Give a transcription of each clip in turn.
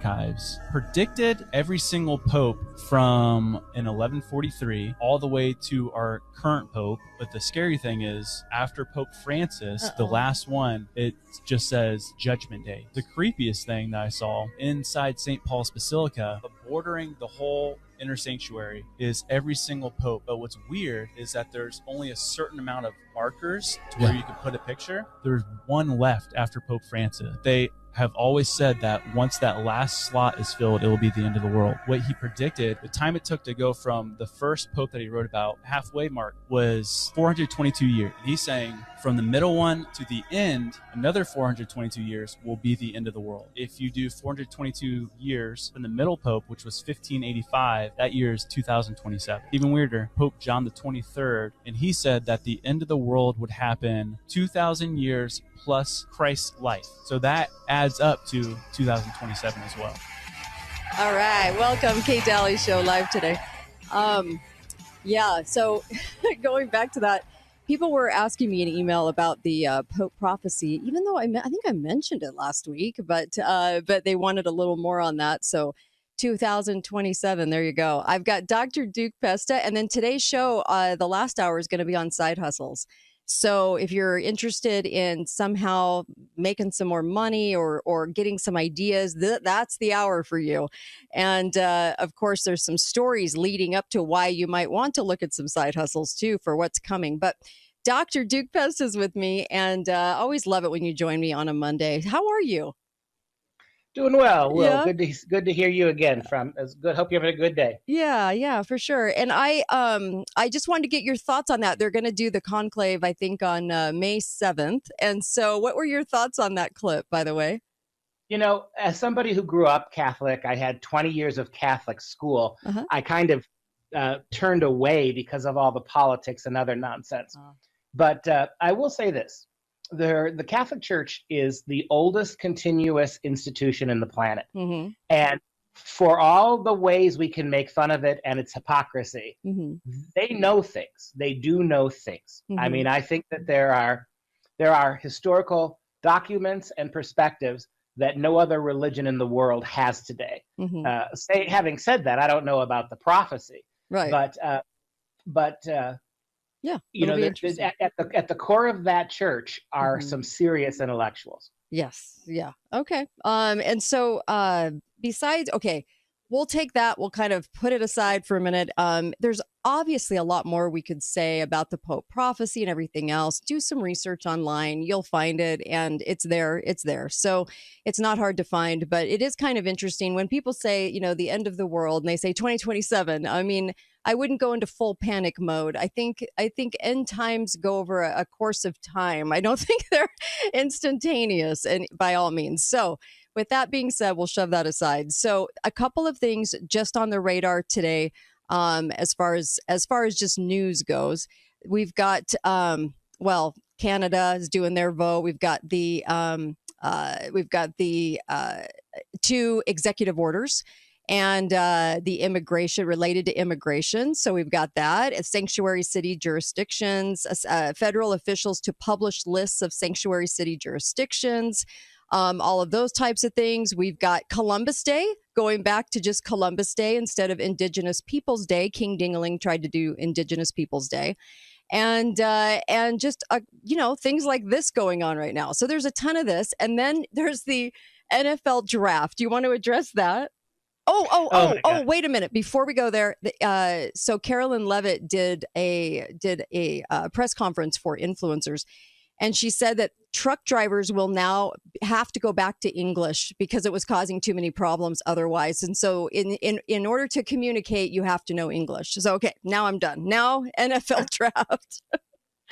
archives predicted every single pope from in 1143 all the way to our current pope. But the scary thing is, after Pope Francis, the last one, it just says Judgment Day. The creepiest thing that I saw inside St. Paul's Basilica, bordering the whole inner sanctuary, is every single pope. But what's weird is that there's only a certain amount of markers to where you can put a picture. There's one left after Pope Francis. They have always said that once that last slot is filled, it will be the end of the world. What he predicted, the time it took to go from the first pope that he wrote about, halfway mark, was 422 years. He's saying from the middle one to the end, another 422 years will be the end of the world. If you do 422 years from the middle pope, which was 1585, that year is 2027. Even weirder, Pope John the 23rd, and he said that the end of the world would happen 2,000 years plus Christ's life. So that adds up to 2027 as well. All right. Welcome, Kate Dalley Show live today. So going back to that, people were asking me an email about the Pope prophecy, even though I think I mentioned it last week, but they wanted a little more on that. So 2027, there you go. I've got Dr. Duke Pesta, and then today's show, the last hour is going to be on side hustles. So if you're interested in somehow making some more money or getting some ideas, that's the hour for you. And of course, there's some stories leading up to why you might want to look at some side hustles too for what's coming. But Dr. Duke Pest is with me, and always love it when you join me on a Monday. How are you? Doing well. Well, good to hear you again. It's good. Hope you're having a good day. Yeah, for sure. And I just wanted to get your thoughts on that. They're going to do the conclave, I think, on May 7th. And so, what were your thoughts on that clip, by the way? You know, as somebody who grew up Catholic, I had 20 years of Catholic school. I kind of turned away because of all the politics and other nonsense. But I will say this. The Catholic Church is the oldest continuous institution in the planet. And for all the ways we can make fun of it and its hypocrisy, they know things. They do know things. I mean, I think that there are historical documents and perspectives that no other religion in the world has today. Having said that, I don't know about the prophecy. Right. But yeah, you know, at the core of that church are some serious intellectuals. Yes. Yeah. Okay. And so besides, we'll take that. We'll kind of put it aside for a minute. There's obviously a lot more we could say about the Pope prophecy and everything else. Do some research online. You'll find it, and it's there. It's there. So it's not hard to find, but it is kind of interesting when people say, you know, the end of the world, and they say 2027. I mean, I wouldn't go into full panic mode. I think end times go over a course of time. I don't think they're instantaneous, and by all means. So with that being said, we'll shove that aside. So a couple of things just on the radar today, as far as just news goes. We've got Canada is doing their vote. We've got the 2 executive orders and the immigration related to immigration. So we've got that. Sanctuary city jurisdictions, federal officials to publish lists of sanctuary city jurisdictions, all of those types of things. We've got Columbus Day, going back to just Columbus Day instead of Indigenous Peoples Day. King Dingaling tried to do Indigenous Peoples Day. And just, things like this going on right now. So there's a ton of this. And then there's the NFL draft. Do you want to address that? Oh, wait a minute. Before we go there, so Carolyn Levitt did a press conference for influencers, and she said that truck drivers will now have to go back to English because it was causing too many problems otherwise. And so in order to communicate, you have to know English. So, okay, now I'm done. Now NFL draft.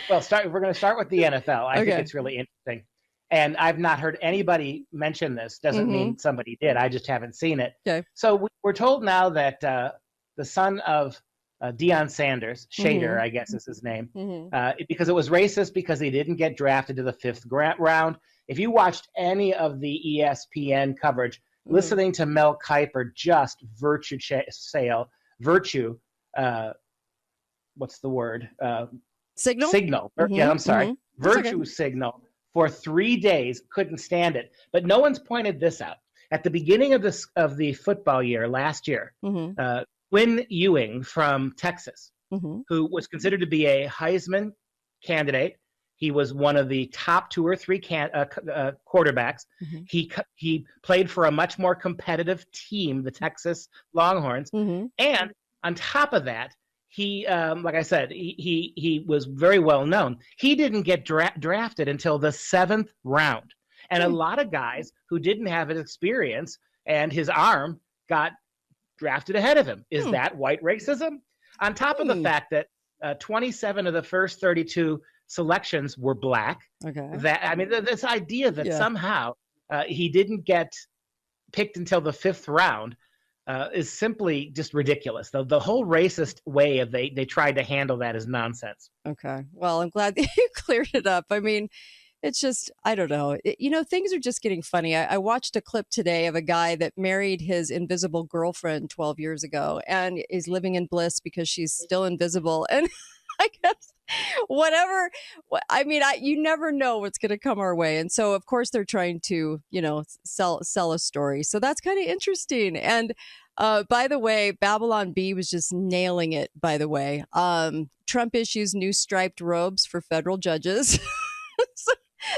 Well, we're going to start with the NFL. I think it's really interesting. And I've not heard anybody mention this. Doesn't mean somebody did. I just haven't seen it. Okay. So we're told now that the son of Deion Sanders, Shader, I guess is his name, because it was racist because he didn't get drafted to the 5th round. If you watched any of the ESPN coverage, listening to Mel Kiper just what's the word? Signal. Yeah, I'm sorry. Virtue signal for 3 days, couldn't stand it. But no one's pointed this out. At the beginning of the football year last year, Quinn Ewing from Texas, who was considered to be a Heisman candidate, he was one of the top 2 or 3 quarterbacks. He played for a much more competitive team, the Texas Longhorns, and on top of that, he, like I said, he was very well known. He didn't get drafted until the 7th round. And a lot of guys who didn't have his experience and his arm got drafted ahead of him. Is that white racism? On top of the fact that 27 of the first 32 selections were black. This idea that somehow he didn't get picked until the 5th round is simply just ridiculous. The whole racist way of they tried to handle that is nonsense. Okay. Well, I'm glad that you cleared it up. I mean, it's just, I don't know. Things are just getting funny. I watched a clip today of a guy that married his invisible girlfriend 12 years ago and is living in bliss because she's still invisible. And I guess whatever. I mean, you never know what's going to come our way. And so, of course, they're trying to, sell a story. So that's kind of interesting. And by the way, Babylon Bee was just nailing it, by the way. Trump issues new striped robes for federal judges.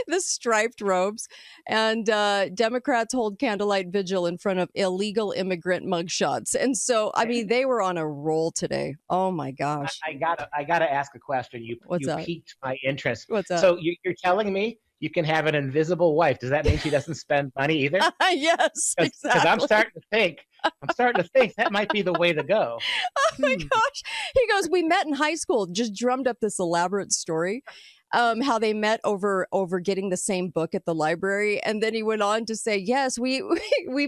The striped robes, and Democrats hold candlelight vigil in front of illegal immigrant mugshots. And so, I mean, they were on a roll today. Oh my gosh! I gotta ask a question. You piqued my interest. What's up? So you're telling me you can have an invisible wife? Does that mean she doesn't spend money either? Yes, exactly. Because I'm starting to think that might be the way to go. Oh my gosh! He goes, we met in high school. Just drummed up this elaborate story. How they met over getting the same book at the library. And then he went on to say, yes, we've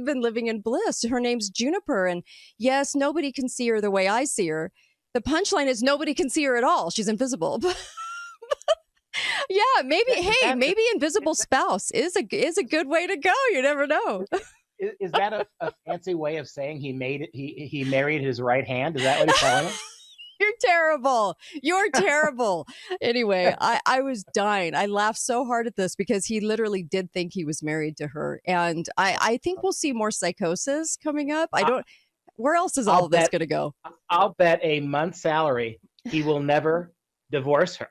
been living in bliss. Her name's Juniper. And yes, nobody can see her the way I see her. The punchline is nobody can see her at all. She's invisible. Yeah, maybe invisible spouse is a good way to go. You never know. Is that a fancy way of saying he married his right hand? Is that what he's telling him? You're terrible. You're terrible. Anyway, I was dying. I laughed so hard at this because he literally did think he was married to her. And I think we'll see more psychosis coming up. Where else is all of this going to go? I'll bet a month's salary he will never divorce her.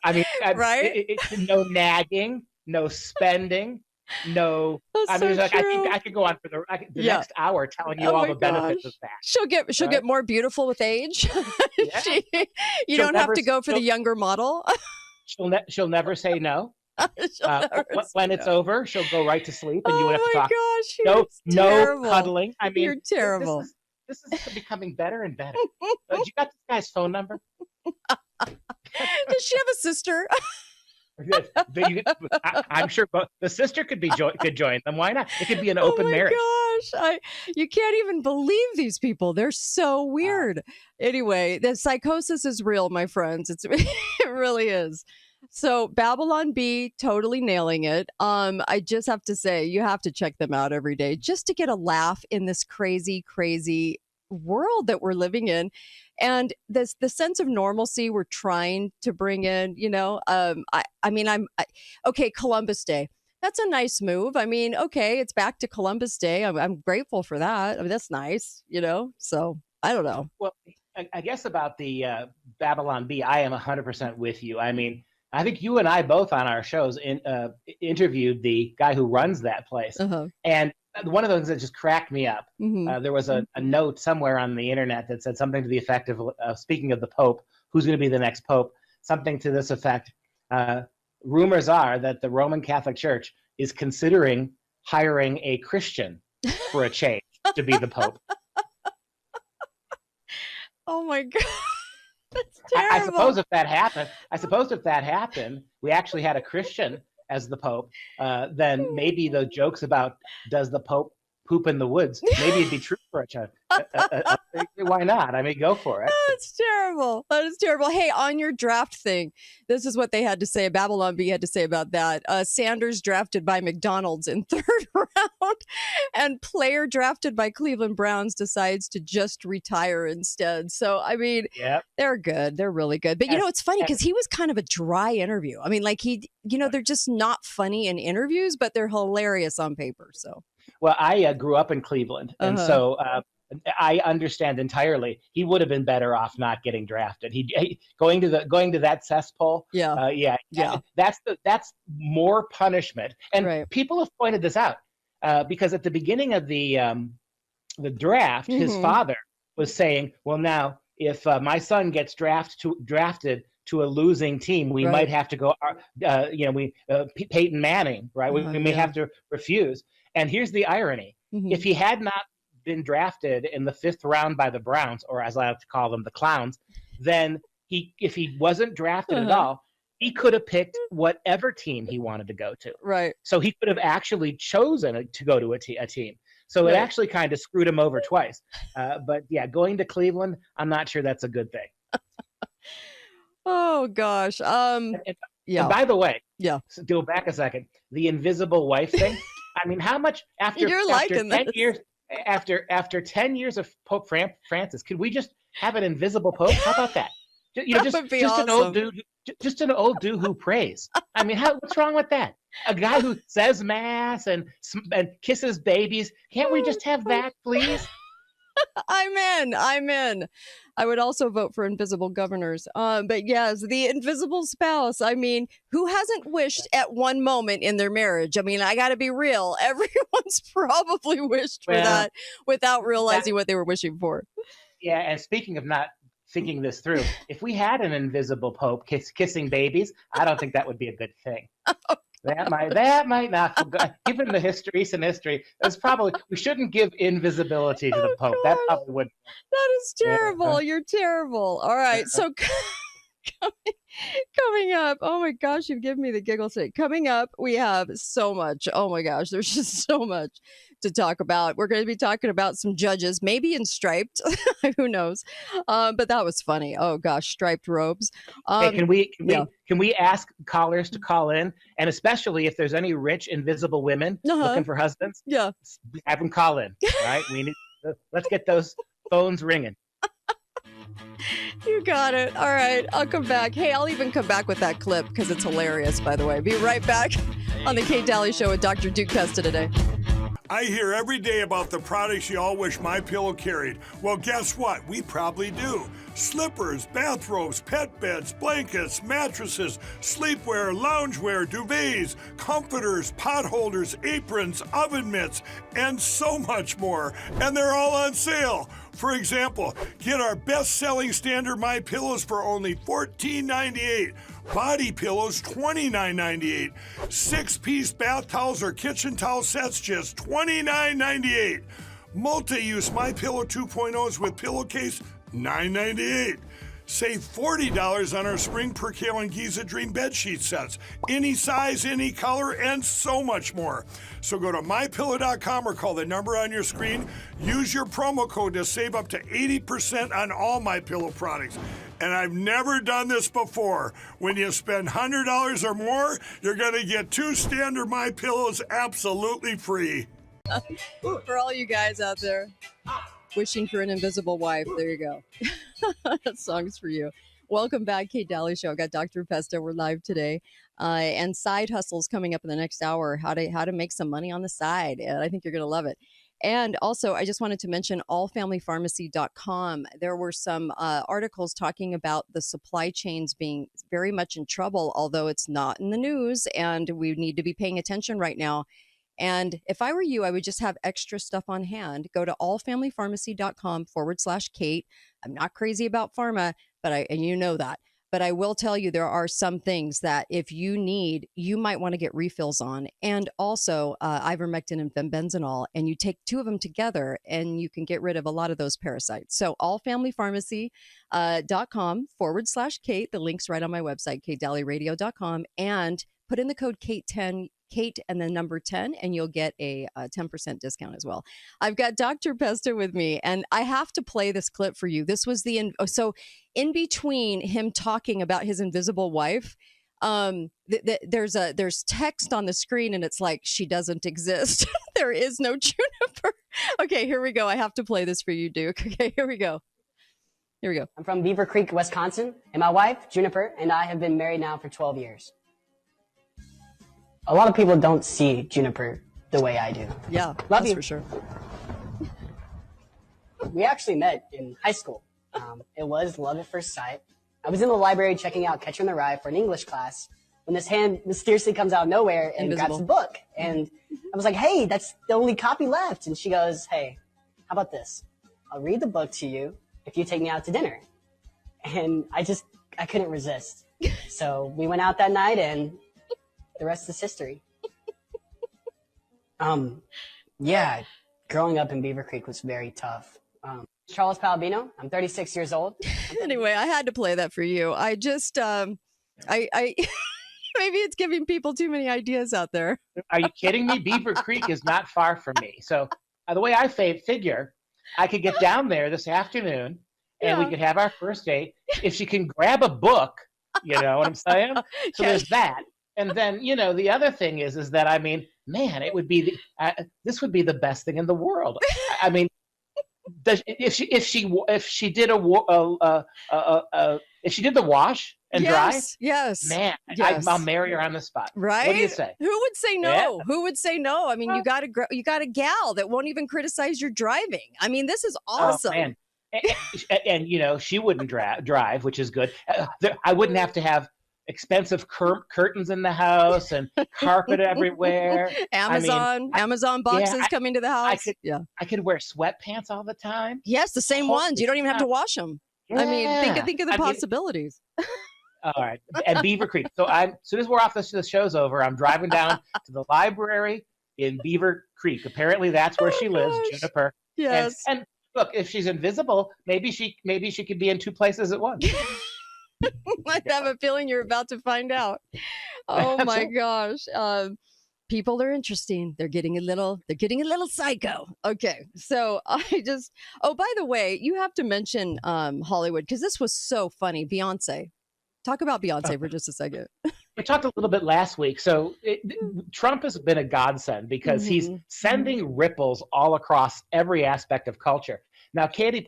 I mean, right? No nagging, no spending. No, I mean, I think I could go on for the next hour telling you all the benefits of that. She'll get more beautiful with age. You don't have to go for the younger model. She'll never say no. When it's over, she'll go right to sleep, and you won't have to talk. Gosh, no cuddling. I mean, you're terrible. This is becoming better and better. You got this guy's phone number? Does she have a sister? I'm sure the sister could join them. Why not? It could be an open marriage. Oh my gosh. You can't even believe these people. They're so weird. Anyway, the psychosis is real, my friends. It really is. So Babylon Bee, totally nailing it. I just have to say, you have to check them out every day just to get a laugh in this crazy, crazy world that we're living in. And the sense of normalcy we're trying to bring in, okay, Columbus Day. That's a nice move. I mean, okay, it's back to Columbus Day. I'm grateful for that. I mean, that's nice, so I don't know. Well, I guess about the Babylon Bee, I am 100% with you. I mean, I think you and I both on our shows interviewed the guy who runs that place. And one of the things that just cracked me up, there was a note somewhere on the internet that said something to the effect of, speaking of the Pope, who's going to be the next Pope, something to this effect. Rumors are that the Roman Catholic Church is considering hiring a Christian for a change to be the Pope. Oh my God. That's terrible. I suppose if that happened, we actually had a Christian as the Pope, then maybe the jokes about does the Pope poop in the woods. Maybe it'd be true for a child. Why not? I mean, go for it. That's terrible. That is terrible. Hey, on your draft thing, this is what they had to say. Babylon Bee had to say about that. Sanders drafted by McDonald's in third round, and player drafted by Cleveland Browns decides to just retire instead. So, I mean, they're good. They're really good. But, it's funny because he was kind of a dry interview. I mean, like they're just not funny in interviews, but they're hilarious on paper. So, well, I grew up in Cleveland, and so I understand entirely. He would have been better off not getting drafted. He going to that cesspool. That's more punishment. And people have pointed this out because at the beginning of the draft, his father was saying, "Well, now if my son gets drafted to a losing team, we might have to go. Peyton Manning, right? We may have to refuse." And here's the irony: if he had not been drafted in the 5th round by the Browns, or as I like to call them, the Clowns, then if he wasn't drafted at all, he could have picked whatever team he wanted to go to. Right. So he could have actually chosen to go to a team. So it actually kind of screwed him over twice. But yeah, going to Cleveland, I'm not sure that's a good thing. Oh gosh. And by the way, so go back a second. The invisible wife thing. I mean, how much after 10 years? After 10 years of Pope Francis, could we just have an invisible Pope? How about that? Just awesome. An old dude who prays. I mean, what's wrong with that? A guy who says mass and kisses babies. Can't we just have that, please? I'm in. I would also vote for invisible governors. But yes, the invisible spouse. I mean, who hasn't wished at one moment in their marriage? I mean, I got to be real. Everyone's probably wished for that without realizing what they were wishing for. Yeah, and speaking of not thinking this through, if we had an invisible Pope kissing babies, I don't think that would be a good thing. That might not. Given the recent history, we shouldn't give invisibility to the Pope. That probably would. That is terrible. You're terrible. All right, so coming up. Oh my gosh, you've given me the giggles. Coming up, we have so much. Oh my gosh, there's just so much to talk about. We're going to be talking about some judges, maybe in striped. Who knows? But that was funny. Oh gosh, striped robes. Hey, can we ask callers to call in, and especially if there's any rich invisible women looking for husbands? Yeah, have them call in. All right, let's get those phones ringing. You got it. All right, I'll come back. Hey, I'll even come back with that clip because it's hilarious, by the way. Be right back on the Kate Dalley Show with Dr. Duke Pesta today. I hear every day about the products you all wish MyPillow carried. Well, guess what? We probably do. Slippers, bathrobes, pet beds, blankets, mattresses, sleepwear, loungewear, duvets, comforters, pot holders, aprons, oven mitts, and so much more. And they're all on sale. For example, get our best-selling standard MyPillows for only $14.98. Body pillows, $29.98. 6-piece bath towels or kitchen towel sets, just $29.98. Multi-use MyPillow 2.0s with pillowcase, $9.98. Save $40 on our Spring Percale and Giza Dream bedsheet sets. Any size, any color, and so much more. So go to MyPillow.com or call the number on your screen. Use your promo code to save up to 80% on all MyPillow products. And I've never done this before. When you spend $100 or more, you're going to get 2 standard MyPillows absolutely free. For all you guys out there wishing for an invisible wife, there you go. That song's for you. Welcome back, Kate Dalley Show. Got Dr. Pesta. We're live today. And side hustles coming up in the next hour. How to make some money on the side. And I think you're going to love it. And also, I just wanted to mention allfamilypharmacy.com. There were some articles talking about the supply chains being very much in trouble, although it's not in the news, and we need to be paying attention right now. And if I were you, I would just have extra stuff on hand. Go to allfamilypharmacy.com/Kate. I'm not crazy about pharma, and you know that. But I will tell you there are some things that if you need, you might want to get refills on. And also ivermectin and fenbenzanol. And you take 2 of them together and you can get rid of a lot of those parasites. So allfamilypharmacy.com/Kate. The link's right on my website, katedalleyradio.com. And put in the code Kate10. Kate and the number 10, and you'll get a 10% discount as well. I've got Dr. Pesta with me, and I have to play this clip for you. This was so in between him talking about his invisible wife, there's text on the screen, and it's like, she doesn't exist. There is no Juniper. Okay, here we go. I have to play this for you, Duke. Okay, here we go. I'm from Beaver Creek, Wisconsin, and my wife, Juniper, and I have been married now for 12 years. A lot of people don't see Juniper the way I do. Yeah, love you for sure. We actually met in high school. It was love at first sight. I was in the library checking out Catcher in the Rye for an English class when this hand mysteriously comes out of nowhere and grabs the book. And I was like, hey, that's the only copy left. And she goes, hey, how about this? I'll read the book to you if you take me out to dinner. And I couldn't resist. So we went out that night, and the rest is history. Yeah, growing up in Beaver Creek was very tough. Charles Palabino, I'm 36 years old. Anyway, I had to play that for you. I just, I maybe it's giving people too many ideas out there. Are you kidding me? Beaver Creek is not far from me. So the way I figure, I could get down there this afternoon, and we could have our first date if she can grab a book. You know what I'm saying? So there's that. And then, the other thing is that, I mean, man, it would be this would be the best thing in the world. I mean, if she did the wash and dry, yes, man, yes. I'll marry her on the spot. Right? What do you say? Who would say no? Yeah. Who would say no? I mean, you got a gal that won't even criticize your driving. I mean, this is awesome. Oh, man. And she wouldn't drive, which is good. I wouldn't have to have expensive curtains in the house and carpet everywhere. Amazon boxes coming to the house. I could wear sweatpants all the time. Yes, the same ones. You don't even have to wash them. Yeah. I mean, think of the possibilities. All right, and Beaver Creek. So as soon as we're off the show's over, I'm driving down to the library in Beaver Creek. Apparently, that's where she lives, Juniper. Yes. And look, if she's invisible, maybe she could be in two places at once. I have a feeling you're about to find out. Oh my gosh. People are interesting. They're getting a little psycho. Okay. So by the way, you have to mention Hollywood, because this was so funny. Beyonce. Talk about Beyonce for just a second. We talked a little bit last week. So Trump has been a godsend because he's sending ripples all across every aspect of culture. Now, Katy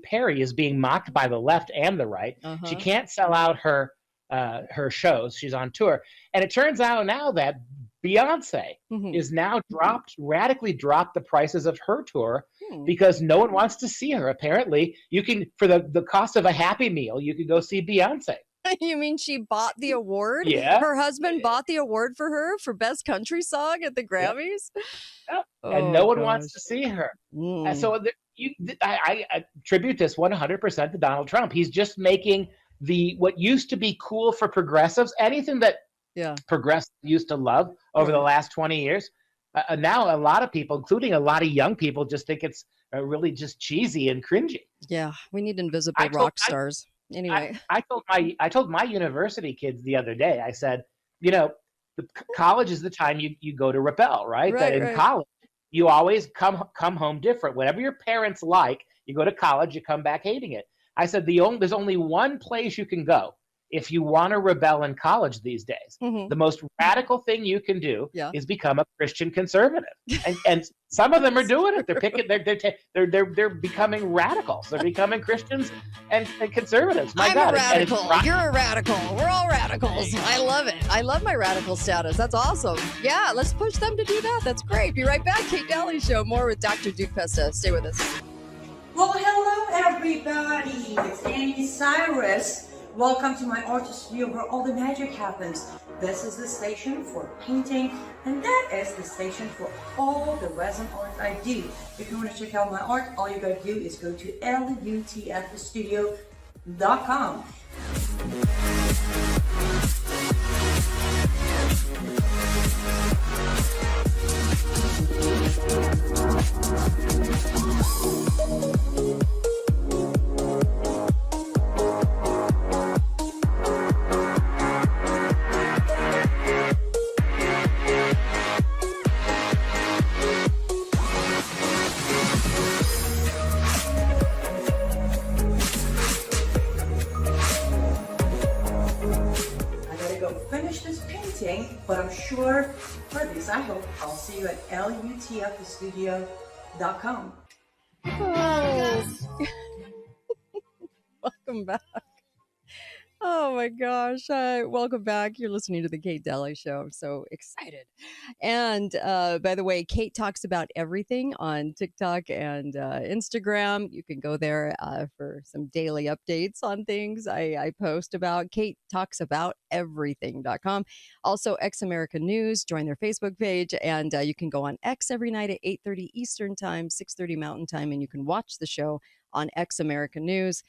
Perry is being mocked by the left and the right. She can't sell out her shows. She's on tour. And it turns out now that Beyonce is now radically dropped the prices of her tour because no one wants to see her. Apparently, you can, for the cost of a Happy Meal, you can go see Beyonce. You mean she bought the award? Yeah. Her husband bought the award for her for Best Country Song at the Grammys? Yeah. And no one wants to see her. And so I attribute this 100% to Donald Trump. He's just making what used to be cool for progressives, anything that progressives used to love over the last 20 years. Now a lot of people, including a lot of young people, just think it's really just cheesy and cringy. Yeah, we need invisible rock stars. Anyway, I told my university kids the other day, I said, the college is the time you go to rebel, right? That in college, you always come home different. Whatever your parents like, you go to college, you come back hating it. I said, there's only one place you can go if you want to rebel in college these days. The most radical thing you can do is become a Christian conservative. And some of them are doing it. They're becoming radicals. They're becoming Christians and conservatives. I'm a radical. You're a radical. We're all radicals. I love it. I love my radical status. That's awesome. Yeah, let's push them to do that. That's great. Be right back. Kate Dalley Show. More with Dr. Duke Pesta. Stay with us. Well, hello everybody. It's Andy Cyrus. Welcome to my art studio where all the magic happens. This is the station for painting, and that is the station for all the resin art I do. If you want to check out my art, all you gotta do is go to lutfstudio.com. But I'm sure, for at least I hope, I'll see you at lutfthestudio.com. Oh. Welcome back. Oh my gosh. Welcome back. You're listening to the Kate Dalley Show. I'm so excited. And by the way, Kate talks about everything on TikTok and Instagram. You can go there for some daily updates on things I post about. Kate talks about everything.com. Also, X American News. Join their Facebook page. And you can go on X every night at 8:30 Eastern Time, 6:30 Mountain Time. And you can watch the show on X American News.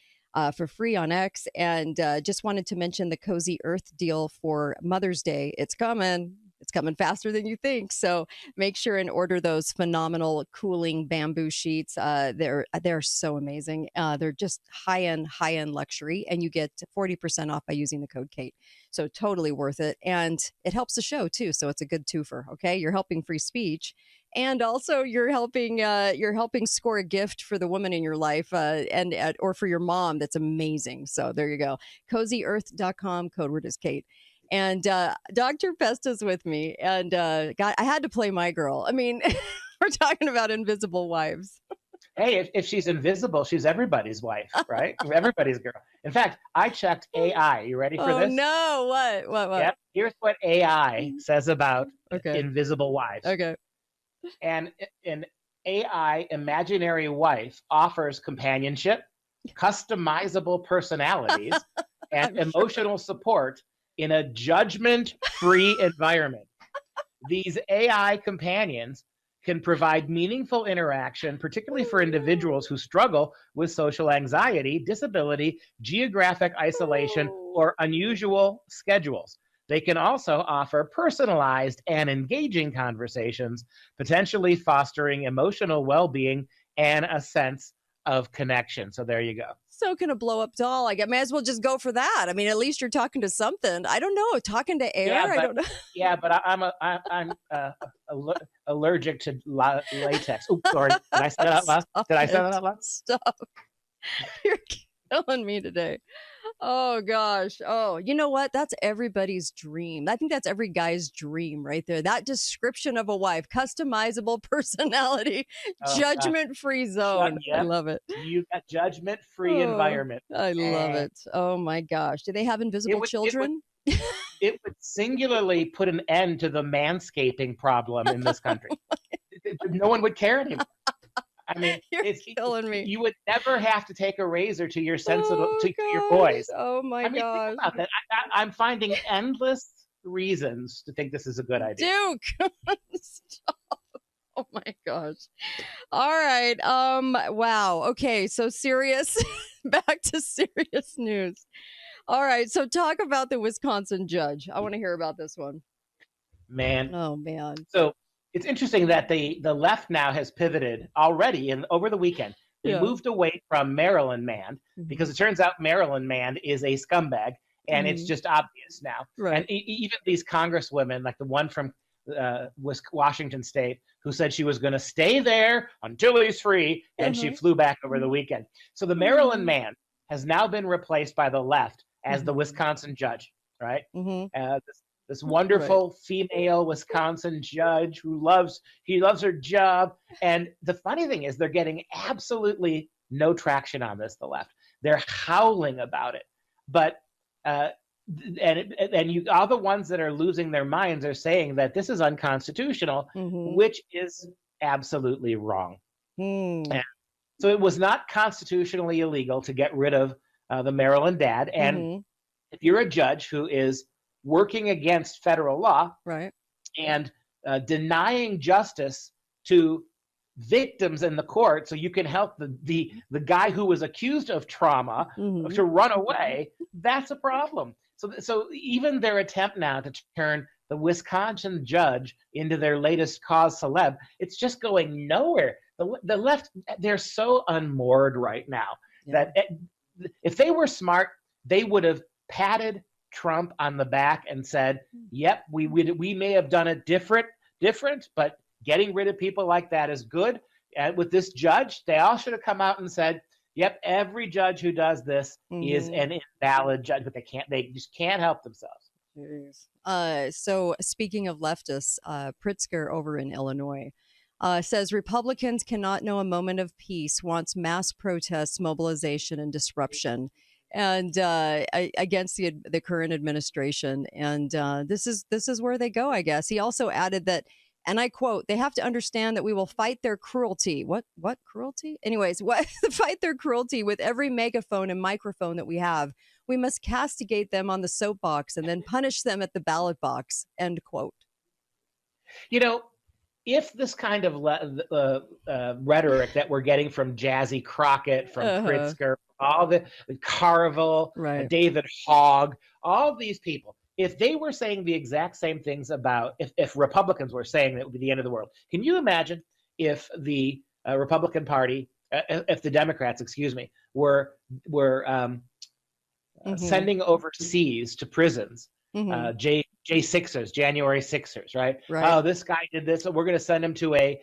For free on X. And just wanted to mention the Cozy Earth deal for Mother's Day. It's coming. It's coming faster than you think. So make sure and order those phenomenal cooling bamboo sheets. They're so amazing. They're just high-end luxury. And you get 40% off by using the code Kate. So totally worth it. And it helps the show too. So it's a good twofer. Okay. You're helping free speech. And also, you're helping score a gift for the woman in your life, or for your mom. That's amazing. So there you go. CozyEarth.com. Code word is Kate. And Dr. Pesta's with me. And I had to play my girl. I mean, we're talking about invisible wives. Hey, if she's invisible, she's everybody's wife, right? Everybody's girl. In fact, I checked AI. You ready for this? Oh no! What? Yep. Here's what AI says about invisible wives. Okay. And an AI imaginary wife offers companionship, customizable personalities, and emotional support in a judgment-free environment. These AI companions can provide meaningful interaction, particularly for individuals who struggle with social anxiety, disability, geographic isolation, or unusual schedules. They can also offer personalized and engaging conversations, potentially fostering emotional well-being and a sense of connection. So there you go. So can a blow-up doll. I may as well just go for that. I mean, at least you're talking to something. I don't know, talking to air. I don't know. Yeah, but I'm allergic to latex. Oops, sorry. Did I say that out loud? Did I say that out loud? Stop. You're killing me today. Oh gosh. Oh, you know what? That's everybody's dream. I think that's every guy's dream right there. That description of a wife, customizable personality, judgment-free zone. Yep. I love it. You got judgment-free environment. I love it. Oh my gosh. Do they have invisible children? It would singularly put an end to the manscaping problem in this country. No one would care anymore. I mean, it's killing me. You would never have to take a razor to your your boys. Oh my gosh! Think about that. I'm finding endless reasons to think this is a good idea. Duke, stop! Oh my gosh! All right. Wow. Okay. So serious. Back to serious news. All right. So talk about the Wisconsin judge. I want to hear about this one. Man. Oh man. So. It's interesting that the left now has pivoted already over the weekend. They moved away from Maryland Man because it turns out Maryland Man is a scumbag, and it's just obvious now. Right. And even these congresswomen, like the one from Washington State, who said she was going to stay there until he's free, and she flew back over the weekend. So the Maryland Man has now been replaced by the left as the Wisconsin judge, right? This wonderful female Wisconsin judge who loves her job. And the funny thing is they're getting absolutely no traction on this, the left. They're howling about it. But all the ones that are losing their minds are saying that this is unconstitutional, which is absolutely wrong. And so it was not constitutionally illegal to get rid of the Maryland dad. And if you're a judge who is working against federal law, right, and denying justice to victims in the court, so you can help the guy who was accused of trauma to run away. That's a problem. So even their attempt now to turn the Wisconsin judge into their latest cause celeb, it's just going nowhere. The left, they're so unmoored right now that if they were smart, they would have patted Trump on the back and said, yep, we may have done it different, but getting rid of people like that is good. And with this judge, they all should have come out and said, yep, every judge who does this is an invalid judge, but they just can't help themselves. So speaking of leftists, Pritzker over in Illinois says Republicans cannot know a moment of peace, wants mass protests, mobilization, and disruption, and against the current administration. And this is where they go, I guess. He also added that, and I quote, "They have to understand that we will fight their cruelty." What cruelty? Anyways, fight their cruelty with every megaphone and microphone that we have. We must castigate them on the soapbox and then punish them at the ballot box. End quote. If this kind of rhetoric that we're getting from Jazzy Crockett, from Pritzker, all the Carville, right, David Hogg, all these people, if they were saying the exact same things about, if Republicans were saying that it would be the end of the world, can you imagine if the Republican Party, if the Democrats, were sending overseas to prisons J6ers, January 6ers, right? Oh, this guy did this, so we're going to send him to a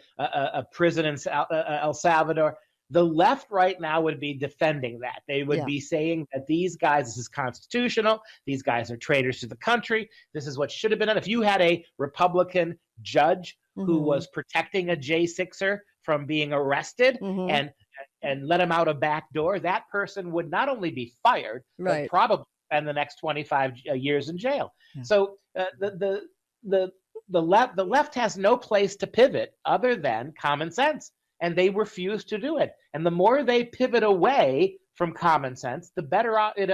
prison in El Salvador. The left right now would be defending that. They would be saying that these guys, this is constitutional. These guys are traitors to the country. This is what should have been done. If you had a Republican judge who was protecting a J6er from being arrested and let him out a back door, that person would not only be fired, but probably spend the next 25 years in jail. So the left has no place to pivot other than common sense. And they refuse to do it. And the more they pivot away from common sense, the better it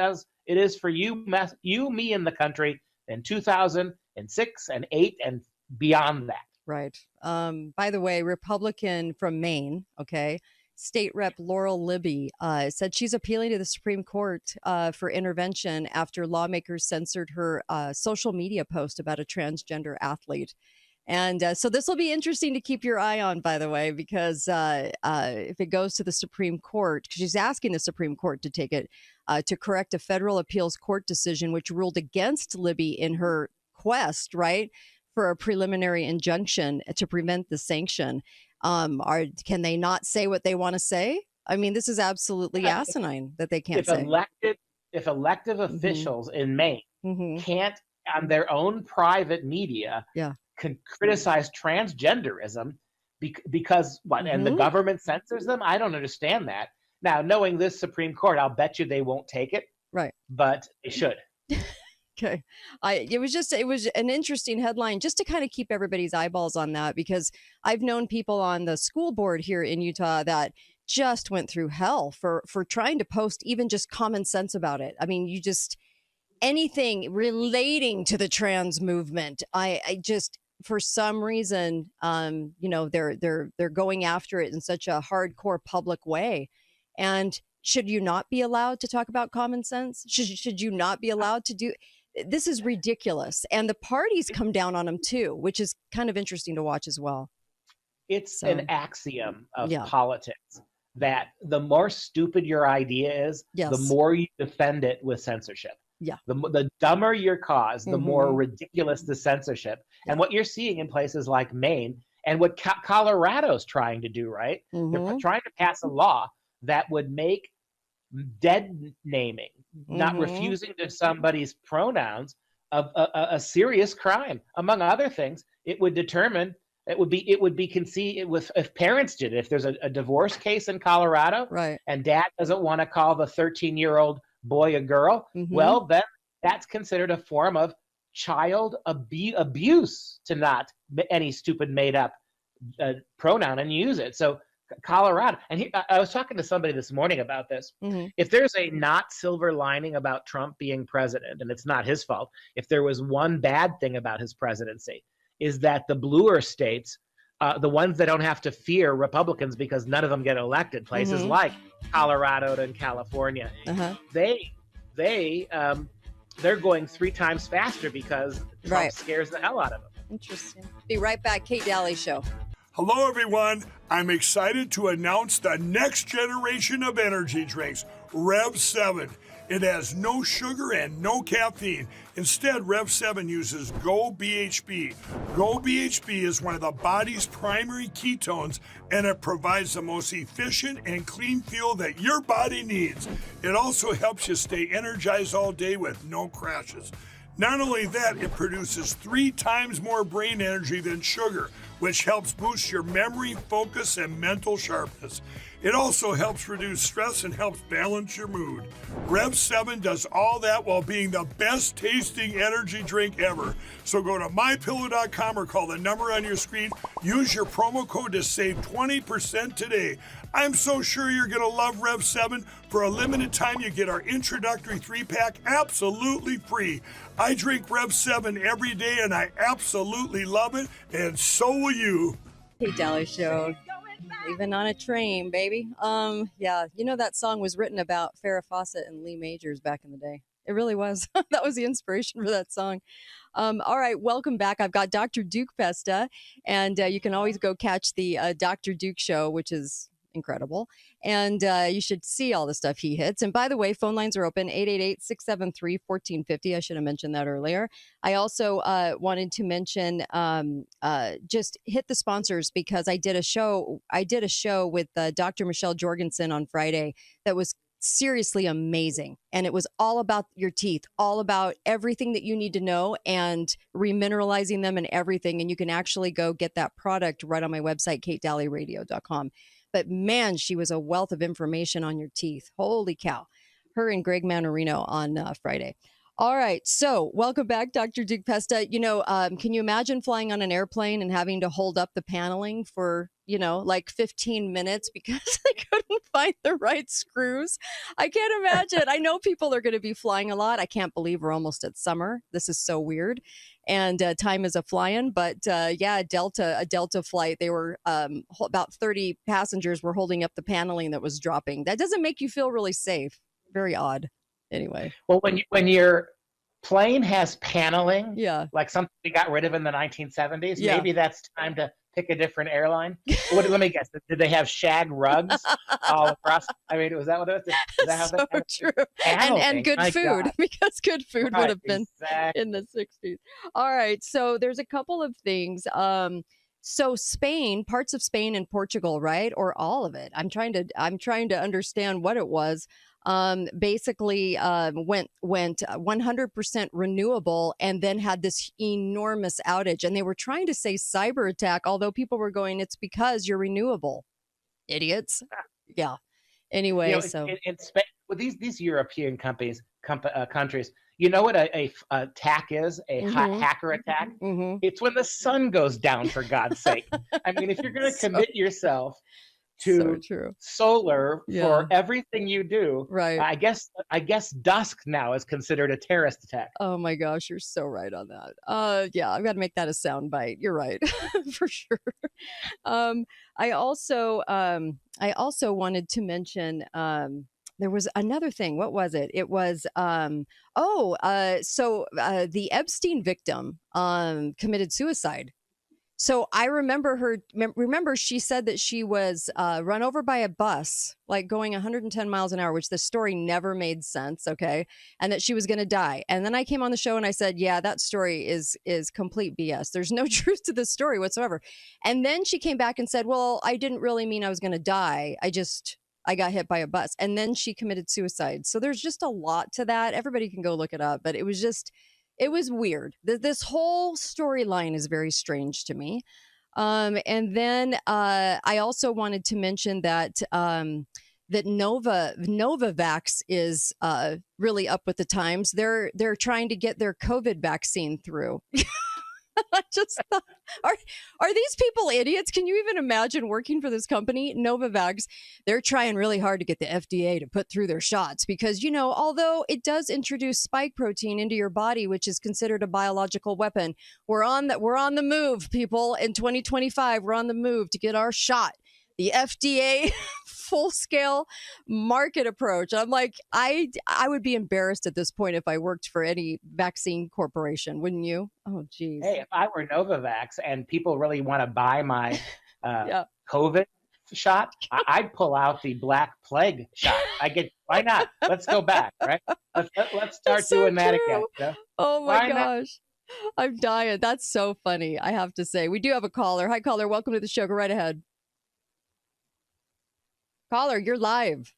is for you, me, and the country in 2006 and 2008 and beyond that. Right. By the way, Republican from Maine, State Rep Laurel Libby said she's appealing to the Supreme Court for intervention after lawmakers censored her social media post about a transgender athlete. And so this will be interesting to keep your eye on, by the way, because if it goes to the Supreme Court, because she's asking the Supreme Court to take it to correct a federal appeals court decision, which ruled against Libby in her quest, for a preliminary injunction to prevent the sanction. Can they not say what they want to say? I mean, this is absolutely asinine that they can't say. If elected officials in Maine can't, on their own private media, can criticize transgenderism because what? And the government censors them? I don't understand that. Now, knowing this Supreme Court, I'll bet you they won't take it. Right. But they should. Okay. It was an interesting headline just to kind of keep everybody's eyeballs on that, because I've known people on the school board here in Utah that just went through hell for trying to post even just common sense about it. I mean, anything relating to the trans movement, I just, for some reason, they're going after it in such a hardcore public way. And should you not be allowed to talk about common sense? Should you not be allowed to do? This is ridiculous. And the parties come down on them too, which is kind of interesting to watch as well. It's an axiom of politics that the more stupid your idea is, the more you defend it with censorship. Yeah. The dumber your cause, the more ridiculous the censorship. And what you're seeing in places like Maine and what Colorado's trying to do, right? They're trying to pass a law that would make dead naming, not refusing to somebody's pronouns, a serious crime. Among other things, it would be conceived if parents did it. If there's a divorce case in Colorado, and dad doesn't want to call the 13-year-old boy a girl, well, then that's considered a form of child abuse to not any stupid made up pronoun and use it. So Colorado, and I was talking to somebody this morning about this. If there's a not silver lining about Trump being president, and it's not his fault, if there was one bad thing about his presidency, is that the bluer states, the ones that don't have to fear Republicans because none of them get elected, places like Colorado and California, they're going 3 times faster because Trump scares the hell out of them. Interesting. Be right back. Kate Dalley Show. Hello, everyone. I'm excited to announce the next generation of energy drinks, Rev 7. It has no sugar and no caffeine. Instead, Rev 7 uses Go BHB. Go BHB is one of the body's primary ketones, and it provides the most efficient and clean fuel that your body needs. It also helps you stay energized all day with no crashes. Not only that, it produces 3 times more brain energy than sugar, which helps boost your memory, focus, and mental sharpness. It also helps reduce stress and helps balance your mood. Rev 7 does all that while being the best tasting energy drink ever. So go to mypillow.com or call the number on your screen. Use your promo code to save 20% today. I'm so sure you're going to love Rev 7. For a limited time, you get our introductory 3-pack absolutely free. I drink Rev 7 every day and I absolutely love it, and so will you. Kate Dalley Show. Even on a train, baby. Yeah, you know that song was written about Farrah Fawcett and Lee Majors back in the day. It really was. That was the inspiration for that song. All right, welcome back. I've got Dr. Duke Pesta, and you can always go catch the Dr. Duke Show, which is incredible. And you should see all the stuff he hits. And by the way, phone lines are open, 888-673-1450. I should have mentioned that earlier. I also wanted to mention just hit the sponsors, because I did a show with Dr. Michelle Jorgensen on Friday that was seriously amazing. And it was all about your teeth, all about everything that you need to know and remineralizing them and everything. And you can actually go get that product right on my website, katedalleyradio.com. But man, she was a wealth of information on your teeth. Holy cow. Her and Greg Manorino on Friday. All right. So welcome back, Dr. Duke Pesta. You know, can you imagine flying on an airplane and having to hold up the paneling for, like 15 minutes because they couldn't find the right screws? I can't imagine. I know people are going to be flying a lot. I can't believe we're almost at summer. This is so weird. And time is a flying. But yeah, a Delta flight, they were about 30 passengers were holding up the paneling that was dropping. That doesn't make you feel really safe. Very odd. Anyway. Well, when your plane has paneling, yeah, like something we got rid of in the 1970s, yeah, maybe that's time to pick a different airline. Let me guess. Did they have shag rugs all across? I mean, was that what it was? Is that how so true. And good My food, God. because good food would have been exactly. in the 60s. All right. So there's a couple of things. So Spain, parts of Spain and Portugal, right? Or all of it. I'm trying to understand what it was. Basically went 100% renewable and then had this enormous outage. And they were trying to say cyber attack, although people were going, it's because you're renewable. Idiots. Yeah. Anyway, so in Spain, with these European countries, you know what a attack is? A hacker attack? Mm-hmm. It's when the sun goes down, for God's sake. I mean, if you're going to commit yourself to solar for everything you do, right? I guess dusk now is considered a terrorist attack. Oh my gosh, you're so right on that. Yeah, I've got to make that a sound bite. You're right. For sure. I also wanted to mention there was another thing. What was it? It was the Epstein victim committed suicide. So I remember she said that she was run over by a bus, like going 110 miles an hour, which the story never made sense. Okay. And that she was going to die. And then I came on the show and I said, yeah, that story is complete BS. There's no truth to this story whatsoever. And then she came back and said, well, I didn't really mean I was going to die. I got hit by a bus. And then she committed suicide. So there's just a lot to that. Everybody can go look it up, but it was weird. This whole storyline is very strange to me. And then I also wanted to mention that that Novavax is really up with the times. They're trying to get their COVID vaccine through. I just thought, are these people idiots? Can you even imagine working for this company, Novavax? They're trying really hard to get the FDA to put through their shots because, although it does introduce spike protein into your body, which is considered a biological weapon, we're on the move, people. In 2025, we're on the move to get our shot. The FDA full-scale market approach. I'm like, I would be embarrassed at this point if I worked for any vaccine corporation, wouldn't you? Oh, geez. Hey, if I were Novavax and people really want to buy my COVID shot, I'd pull out the Black Plague shot. Why not? Let's go back, right? Let's start doing that again. So, oh my gosh. I'm dying. That's so funny, I have to say. We do have a caller. Hi, caller. Welcome to the show. Go right ahead. Caller, you're live.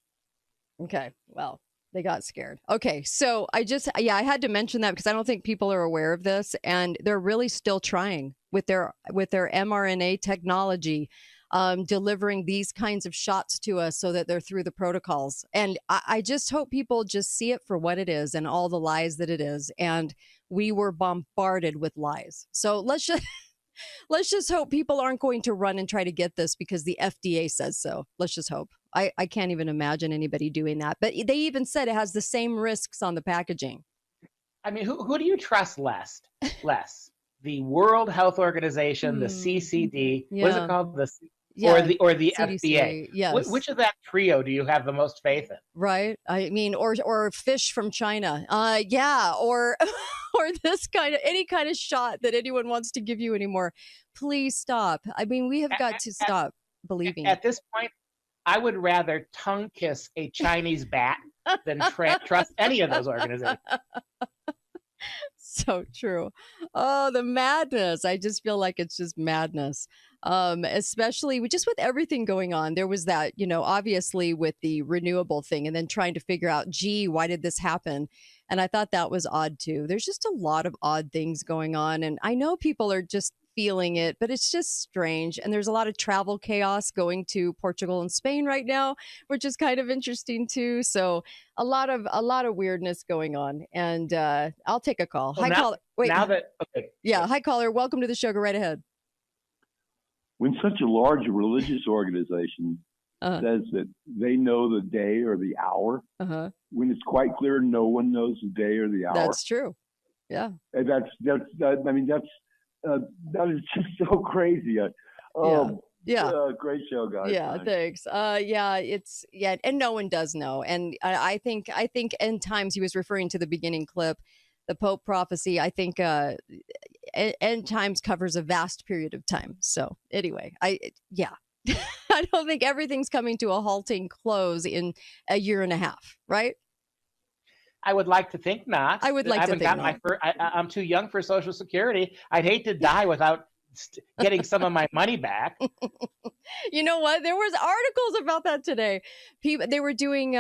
Okay, well, They got scared. Okay, so I had to mention that because I don't think people are aware of this, and they're really still trying with their mRNA technology, delivering these kinds of shots to us so that they're through the protocols. And I just hope people just see it for what it is and all the lies that it is. And we were bombarded with lies. So let's just hope people aren't going to run and try to get this because the FDA says so. Let's just hope. I can't even imagine anybody doing that. But they even said it has the same risks on the packaging. I mean, who do you trust less? The World Health Organization, the CCD, what is it called? Or the CDC, FDA. yes. Which of that trio do you have the most faith in? Right. I mean, or fish from China. Or this kind of any kind of shot that anyone wants to give you anymore. Please stop. I mean, we have got to stop believing. At this point, I would rather tongue kiss a Chinese bat than trust any of those organizations. So true. Oh, the madness. I just feel like it's just madness. Especially with everything going on. There was that, obviously with the renewable thing and then trying to figure out, gee, why did this happen? And I thought that was odd too. There's just a lot of odd things going on. And I know people are just feeling it, but it's just strange. And there's a lot of travel chaos going to Portugal and Spain right now, which is kind of interesting too. So a lot of weirdness going on. And I'll take a call. Well, hi, caller. Wait. Okay. Yeah. Hi, caller. Welcome to the show. Go right ahead. When such a large religious organization says that they know the day or the hour, when it's quite clear no one knows the day or the hour. That's true. Yeah. And that is just so crazy. Great show, guys. Yeah, thanks. And no one does know. And I think end times, he was referring to the beginning clip, the Pope prophecy. I think end times covers a vast period of time. So anyway, I don't think everything's coming to a halting close in a year and a half, right? I would like to think not. I would like to think not. I'm too young for Social Security. I'd hate to die without getting some of my money back. You know what? There was articles about that today. They were doing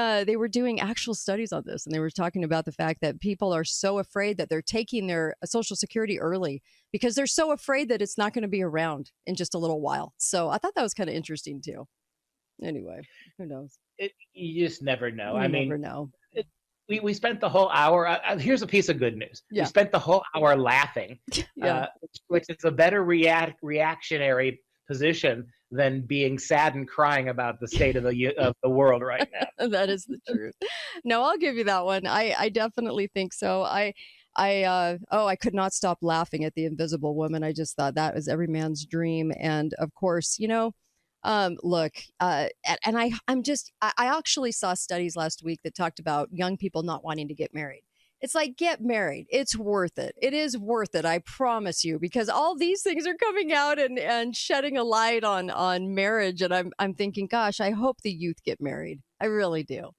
actual studies on this, and they were talking about the fact that people are so afraid that they're taking their Social Security early because they're so afraid that it's not going to be around in just a little while. So I thought that was kind of interesting too. Anyway, who knows? You just never know. Never know. We spent the whole hour. Here's a piece of good news. Yeah. We spent the whole hour laughing, which is a better reactionary position than being sad and crying about the state of the world right now. That is the truth. No, I'll give you that one. I definitely think so. I could not stop laughing at the Invisible Woman. I just thought that was every man's dream. And of course, look, and I actually saw studies last week that talked about young people not wanting to get married. It's like, get married. It's worth it. It is worth it. I promise you, because all these things are coming out and shedding a light on marriage. And I'm thinking, gosh, I hope the youth get married. I really do.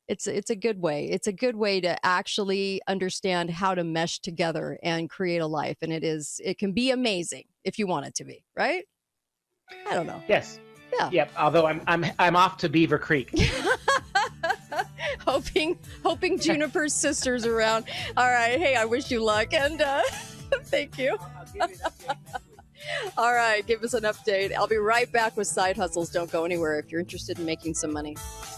It's a good way. It's a good way to actually understand how to mesh together and create a life. And it can be amazing if you want it to be, right? I don't know. Yes. Yeah. Yep. Although I'm off to Beaver Creek. hoping Juniper's sister's around. All right. Hey, I wish you luck and thank you. All right, give us an update. I'll be right back with Side Hustles. Don't go anywhere if you're interested in making some money.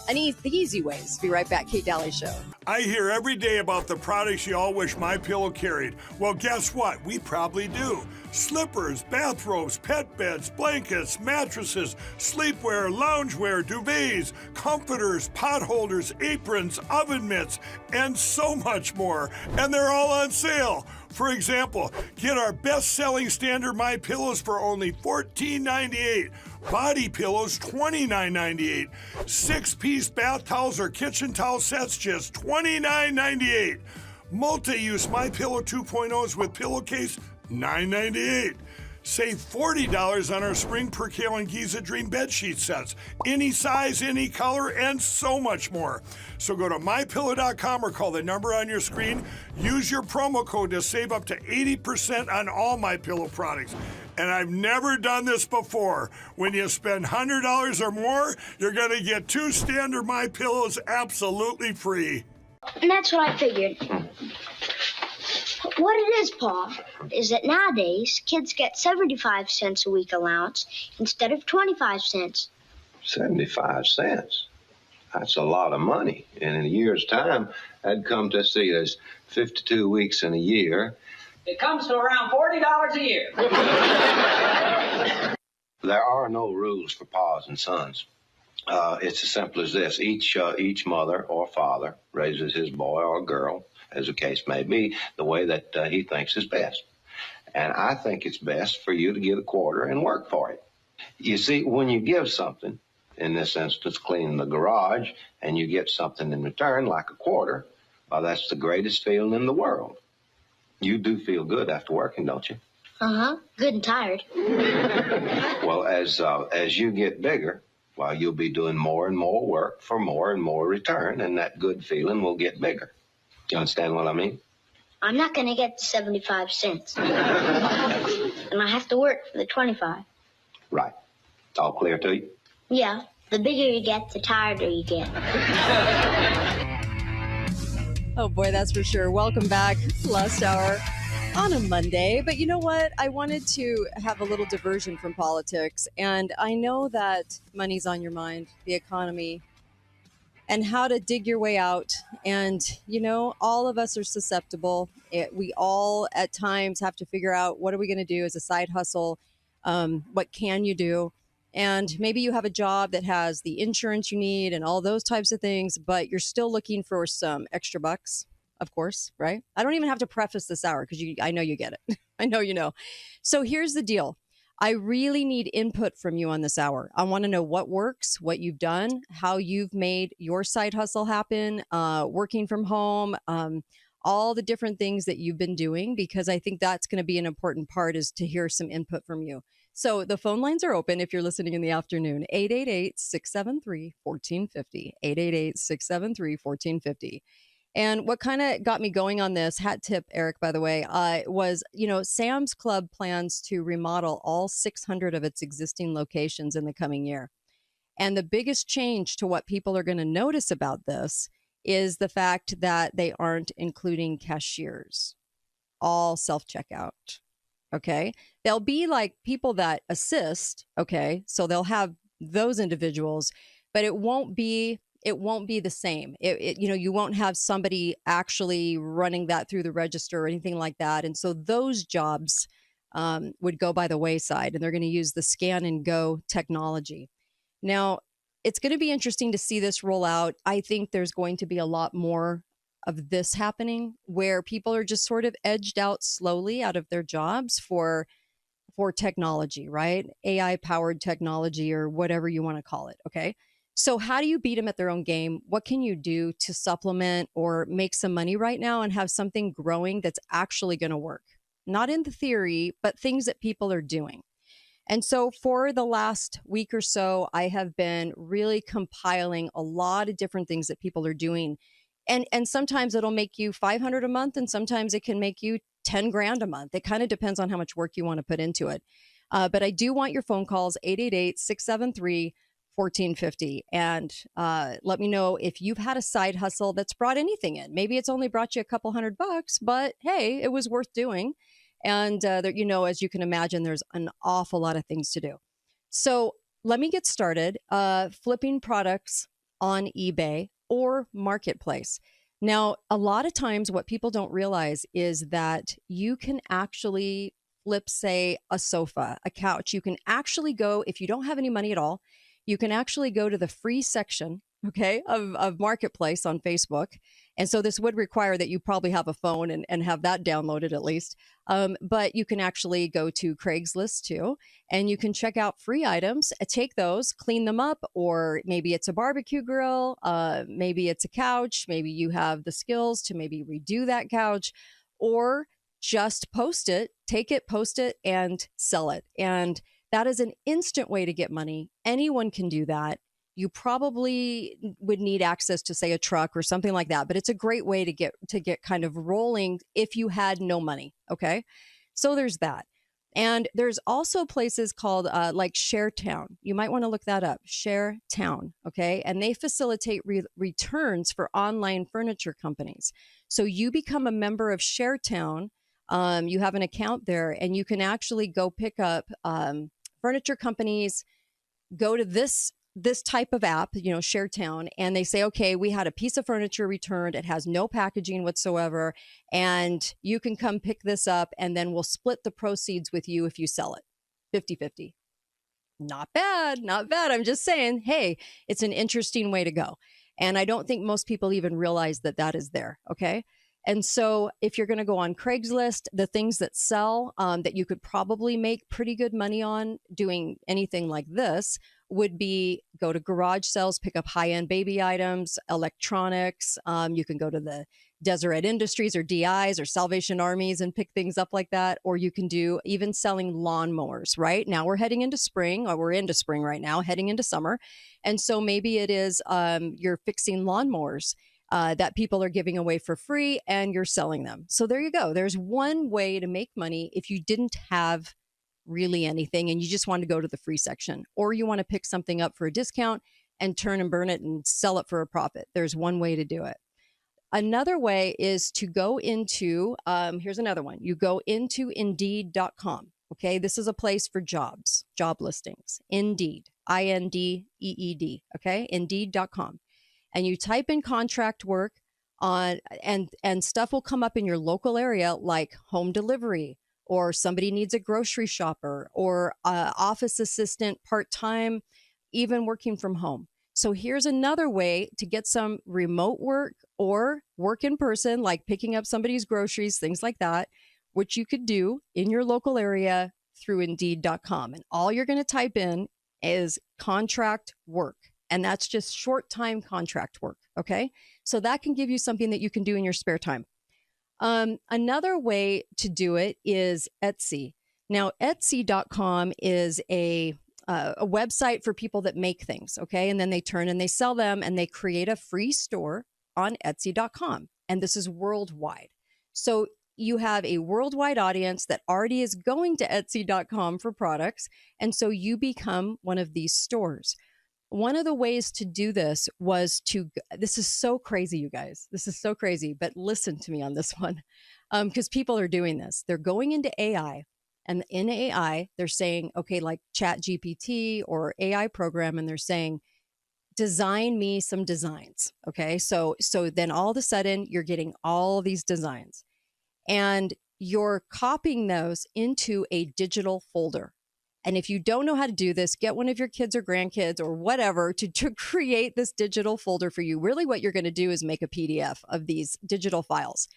The easy ways. Be right back. Kate Dalley Show. I hear every day about the products you all wish MyPillow carried. Well, guess what? We probably do. Slippers, bathrobes, pet beds, blankets, mattresses, sleepwear, loungewear, duvets, comforters, pot holders, aprons, oven mitts, and so much more. And they're all on sale. For example, get our best-selling standard MyPillows for only $14.98. Body pillows, $29.98. 6-piece bath towels or kitchen towel sets, just $29.98. Multi-use MyPillow 2.0s with pillowcase, $9.98. Save $40 on our Spring Percale and Giza Dream bedsheet sets. Any size, any color, and so much more. So go to MyPillow.com or call the number on your screen. Use your promo code to save up to 80% on all MyPillow products. And I've never done this before. When you spend $100 or more, you're going to get 2 standard MyPillows absolutely free. And that's what I figured. What it is, Pa, is that nowadays kids get 75 cents a week allowance instead of 25 cents. 75 cents? That's a lot of money. And in a year's time, that'd come to, see, there's 52 weeks in a year. It comes to around $40 a year. There are no rules for pa's and sons. It's as simple as this. Each mother or father raises his boy or girl, as the case may be, the way that he thinks is best. And I think it's best for you to get a quarter and work for it. You see, when you give something, in this instance, clean the garage, and you get something in return, like a quarter, well, that's the greatest feeling in the world. You do feel good after working, don't you? Uh-huh. Good and tired. Well, as you get bigger, well, you'll be doing more and more work for more and more return, and that good feeling will get bigger. You understand what I mean? I'm not going to get the 75 cents. And I have to work for the 25. Right. All clear to you? Yeah. The bigger you get, the tireder you get. Oh, boy, that's for sure. Welcome back. Last hour on a Monday. But you know what? I wanted to have a little diversion from politics. And I know that money's on your mind, the economy, and how to dig your way out. And, you know, all of us are susceptible. We all at times have to figure out, what are we going to do as a side hustle? What can you do? And maybe you have a job that has the insurance you need and all those types of things, but you're still looking for some extra bucks, of course, right? I don't even have to preface this hour because I know you get it. I know you know. So here's the deal. I really need input from you on this hour. I want to know what works, what you've done, how you've made your side hustle happen, working from home, all the different things that you've been doing, because I think that's going to be an important part, is to hear some input from you. So the phone lines are open if you're listening in the afternoon, 888-673-1450, 888-673-1450. And what kind of got me going on this, hat tip, Eric, by the way, was, you know, Sam's Club plans to remodel all 600 of its existing locations in the coming year. And the biggest change to what people are going to notice about this is the fact that they aren't including cashiers, all self-checkout. Okay. They'll be like people that assist. Okay. So they'll have those individuals, but it won't be the same. You know, you won't have somebody actually running that through the register or anything like that. And so those jobs would go by the wayside, and they're going to use the scan and go technology. Now, it's going to be interesting to see this roll out. I think there's going to be a lot more of this happening, where people are just sort of edged out slowly out of their jobs for technology, right? AI powered technology, or whatever you want to call it. Okay. So how do you beat them at their own game? What can you do to supplement or make some money right now and have something growing that's actually going to work? Not in the theory, but things that people are doing. And so for the last week or so, I have been really compiling a lot of different things that people are doing. And sometimes it'll make you $500 a month, and sometimes it can make you $10,000 a month. It kind of depends on how much work you want to put into it. But I do want your phone calls, 888-673-1450. And let me know if you've had a side hustle that's brought anything in. Maybe it's only brought you a couple $100, but hey, it was worth doing. And, you know, as you can imagine, there's an awful lot of things to do. So let me get started. Flipping products on eBay or Marketplace. Now, a lot of times what people don't realize is that you can actually flip, say, a sofa, a couch. You can actually go, if you don't have any money at all, you can actually go to the free section, okay, of Marketplace on Facebook. And so this would require that you probably have a phone and have that downloaded at least. But you can actually go to Craigslist too, and you can check out free items, take those, clean them up, or maybe it's a barbecue grill, maybe it's a couch, maybe you have the skills to maybe redo that couch, or just post it, take it, post it, and sell it. And that is an instant way to get money. Anyone can do that. You probably would need access to, say, a truck or something like that, but it's a great way to get kind of rolling if you had no money. Okay. So there's that. And there's also places called like ShareTown. You might want to look that up, ShareTown, okay? And they facilitate returns for online furniture companies. So you become a member of ShareTown. You have an account there, and you can actually go pick up furniture companies, go to this type of app, ShareTown, and they say, okay, we had a piece of furniture returned. It has no packaging whatsoever. And you can come pick this up, and then we'll split the proceeds with you if you sell it 50-50. Not bad. Not bad. I'm just saying, hey, it's an interesting way to go. And I don't think most people even realize that that is there. Okay. And so if you're going to go on Craigslist, the things that sell that you could probably make pretty good money on doing anything like this would be go to garage sales, pick up high-end baby items, electronics. You can go to the Deseret Industries or DIs or Salvation Armies and pick things up like that. Or you can do even selling lawnmowers, right? Now we're heading into spring, or we're into spring right now, heading into summer. And so maybe it is you're fixing lawnmowers that people are giving away for free, and you're selling them. So there you go. There's one way to make money if you didn't have really anything and you just want to go to the free section, or you want to pick something up for a discount and turn and burn it and sell it for a profit. There's one way to do it. Another way is to go into, here's another one. You go into Indeed.com. Okay, this is a place for jobs, job listings. Indeed, Indeed. Okay, Indeed.com. And you type in contract work on, and stuff will come up in your local area, like home delivery, or somebody needs a grocery shopper, or office assistant part-time, even working from home. So here's another way to get some remote work or work in person, like picking up somebody's groceries, things like that, which you could do in your local area through Indeed.com. And all you're going to type in is contract work. And that's just short-time contract work, okay? So that can give you something that you can do in your spare time. Another way to do it is Etsy. Now, Etsy.com is a website for people that make things, okay? And then they turn and they sell them, and they create a free store on Etsy.com. And this is worldwide. So you have a worldwide audience that already is going to Etsy.com for products. And so you become one of these stores. One of the ways to do this was this is so crazy, you guys. This is so crazy, but listen to me on this one, because people are doing this. They're going into AI, and in AI, they're saying, okay, like Chat GPT or AI program, and they're saying, design me some designs. Okay, so then all of a sudden, you're getting all these designs, and you're copying those into a digital folder. And if you don't know how to do this, get one of your kids or grandkids or whatever to create this digital folder for you. Really what you're going to do is make a PDF of these digital files.